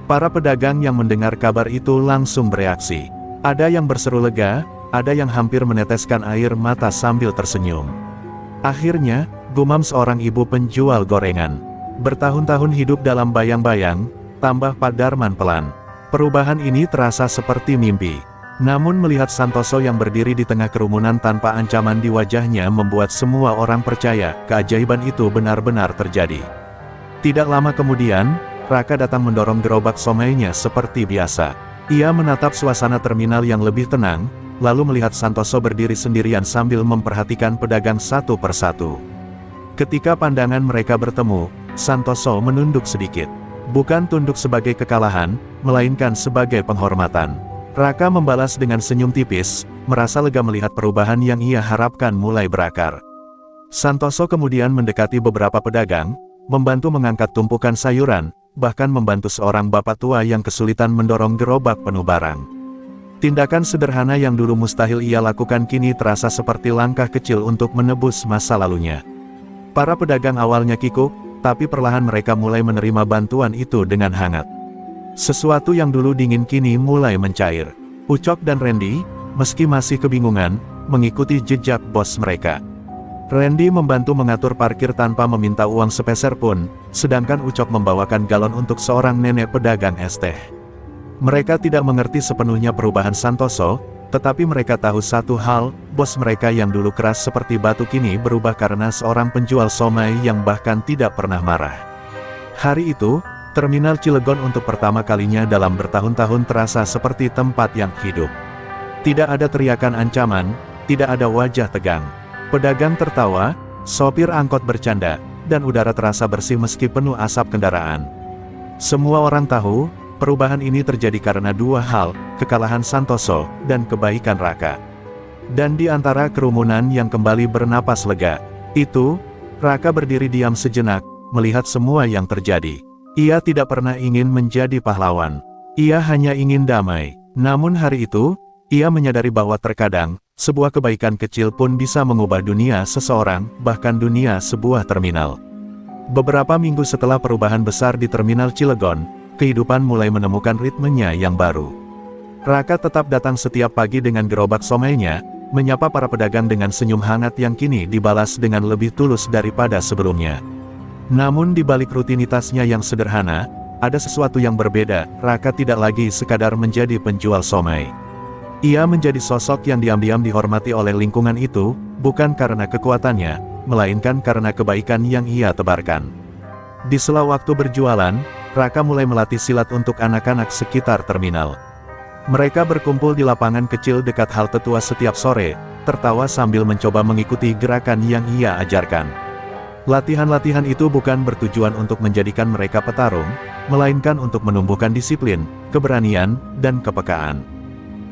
Para pedagang yang mendengar kabar itu langsung bereaksi. Ada yang berseru lega, ada yang hampir meneteskan air mata sambil tersenyum. Akhirnya, gumam seorang ibu penjual gorengan. Bertahun-tahun hidup dalam bayang-bayang, tambah Pak Darman pelan. Perubahan ini terasa seperti mimpi. Namun melihat Santoso yang berdiri di tengah kerumunan tanpa ancaman di wajahnya membuat semua orang percaya keajaiban itu benar-benar terjadi. Tidak lama kemudian, Raka datang mendorong gerobak somainya seperti biasa. Ia menatap suasana terminal yang lebih tenang, lalu melihat Santoso berdiri sendirian sambil memperhatikan pedagang satu persatu. Ketika pandangan mereka bertemu, Santoso menunduk sedikit. Bukan tunduk sebagai kekalahan, melainkan sebagai penghormatan. Raka membalas dengan senyum tipis, merasa lega melihat perubahan yang ia harapkan mulai berakar. Santoso kemudian mendekati beberapa pedagang, membantu mengangkat tumpukan sayuran, bahkan membantu seorang bapak tua yang kesulitan mendorong gerobak penuh barang. Tindakan sederhana yang dulu mustahil ia lakukan kini terasa seperti langkah kecil untuk menebus masa lalunya. Para pedagang awalnya kikuk, tapi perlahan mereka mulai menerima bantuan itu dengan hangat. Sesuatu yang dulu dingin kini mulai mencair. Ucok dan Randy, meski masih kebingungan, mengikuti jejak bos mereka. Randy membantu mengatur parkir tanpa meminta uang sepeser pun, sedangkan Ucok membawakan galon untuk seorang nenek pedagang es teh. Mereka tidak mengerti sepenuhnya perubahan Santoso, tetapi mereka tahu satu hal, bos mereka yang dulu keras seperti batu kini berubah karena seorang penjual somai yang bahkan tidak pernah marah. Hari itu, Terminal Cilegon untuk pertama kalinya dalam bertahun-tahun terasa seperti tempat yang hidup. Tidak ada teriakan ancaman, tidak ada wajah tegang. Pedagang tertawa, sopir angkot bercanda, dan udara terasa bersih meski penuh asap kendaraan. Semua orang tahu, perubahan ini terjadi karena dua hal, kekalahan Santoso, dan kebaikan Raka. Dan di antara kerumunan yang kembali bernapas lega, itu, Raka berdiri diam sejenak, melihat semua yang terjadi. Ia tidak pernah ingin menjadi pahlawan. Ia hanya ingin damai. Namun hari itu, ia menyadari bahwa terkadang, sebuah kebaikan kecil pun bisa mengubah dunia seseorang, bahkan dunia sebuah terminal. Beberapa minggu setelah perubahan besar di Terminal Cilegon, kehidupan mulai menemukan ritmenya yang baru. Raka tetap datang setiap pagi dengan gerobak somainya, menyapa para pedagang dengan senyum hangat yang kini dibalas dengan lebih tulus daripada sebelumnya. Namun di balik rutinitasnya yang sederhana, ada sesuatu yang berbeda. Raka tidak lagi sekadar menjadi penjual somai. Ia menjadi sosok yang diam-diam dihormati oleh lingkungan itu, bukan karena kekuatannya, melainkan karena kebaikan yang ia tebarkan. Di sela waktu berjualan, Raka mulai melatih silat untuk anak-anak sekitar terminal. Mereka berkumpul di lapangan kecil dekat halte tua setiap sore, tertawa sambil mencoba mengikuti gerakan yang ia ajarkan. Latihan-latihan itu bukan bertujuan untuk menjadikan mereka petarung, melainkan untuk menumbuhkan disiplin, keberanian, dan kepekaan.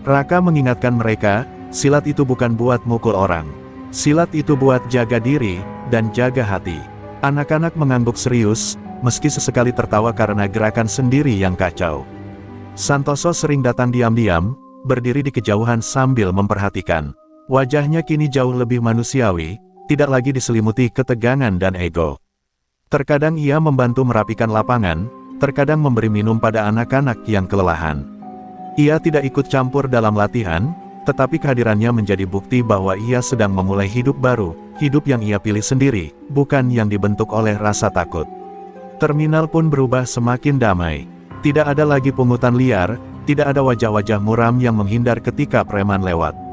Raka mengingatkan mereka, silat itu bukan buat mukul orang. Silat itu buat jaga diri, dan jaga hati. Anak-anak mengangguk serius, meski sesekali tertawa karena gerakan sendiri yang kacau. Santoso sering datang diam-diam, berdiri di kejauhan sambil memperhatikan. Wajahnya kini jauh lebih manusiawi, tidak lagi diselimuti ketegangan dan ego. Terkadang ia membantu merapikan lapangan, terkadang memberi minum pada anak-anak yang kelelahan. Ia tidak ikut campur dalam latihan, tetapi kehadirannya menjadi bukti bahwa ia sedang memulai hidup baru, hidup yang ia pilih sendiri, bukan yang dibentuk oleh rasa takut. Terminal pun berubah semakin damai. Tidak ada lagi pungutan liar, tidak ada wajah-wajah muram yang menghindar ketika preman lewat.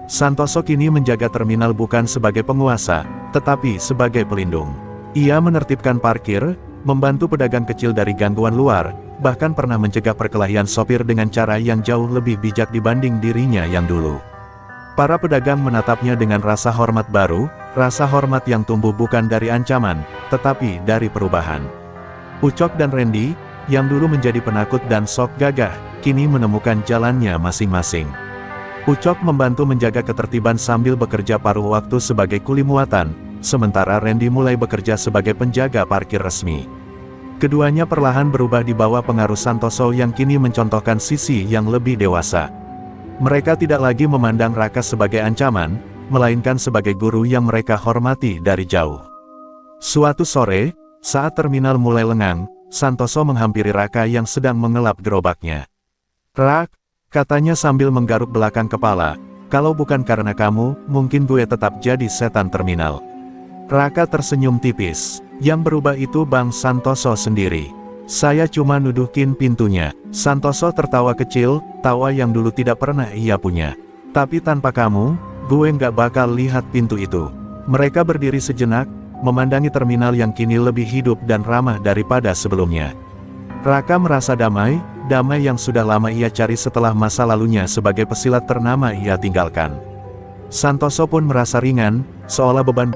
Santoso kini menjaga terminal bukan sebagai penguasa, tetapi sebagai pelindung. Ia menertibkan parkir, membantu pedagang kecil dari gangguan luar, bahkan pernah mencegah perkelahian sopir dengan cara yang jauh lebih bijak dibanding dirinya yang dulu. Para pedagang menatapnya dengan rasa hormat baru, rasa hormat yang tumbuh bukan dari ancaman, tetapi dari perubahan. Ucok dan Randy, yang dulu menjadi penakut dan sok gagah, kini menemukan jalannya masing-masing. Ucok membantu menjaga ketertiban sambil bekerja paruh waktu sebagai kuli muatan, sementara Randy mulai bekerja sebagai penjaga parkir resmi. Keduanya perlahan berubah di bawah pengaruh Santoso yang kini mencontohkan sisi yang lebih dewasa. Mereka tidak lagi memandang Raka sebagai ancaman, melainkan sebagai guru yang mereka hormati dari jauh. Suatu sore, saat terminal mulai lengang, Santoso menghampiri Raka yang sedang mengelap gerobaknya. "Rak," katanya sambil menggaruk belakang kepala, "kalau bukan karena kamu, mungkin gue tetap jadi setan terminal." Raka tersenyum tipis. "Yang berubah itu Bang Santoso sendiri. Saya cuma nuduhin pintunya." Santoso tertawa kecil, tawa yang dulu tidak pernah ia punya. "Tapi tanpa kamu, gue nggak bakal lihat pintu itu." Mereka berdiri sejenak, memandangi terminal yang kini lebih hidup dan ramah daripada sebelumnya. Raka merasa damai yang sudah lama ia cari setelah masa lalunya sebagai pesilat ternama ia tinggalkan. Santoso pun merasa ringan, seolah beban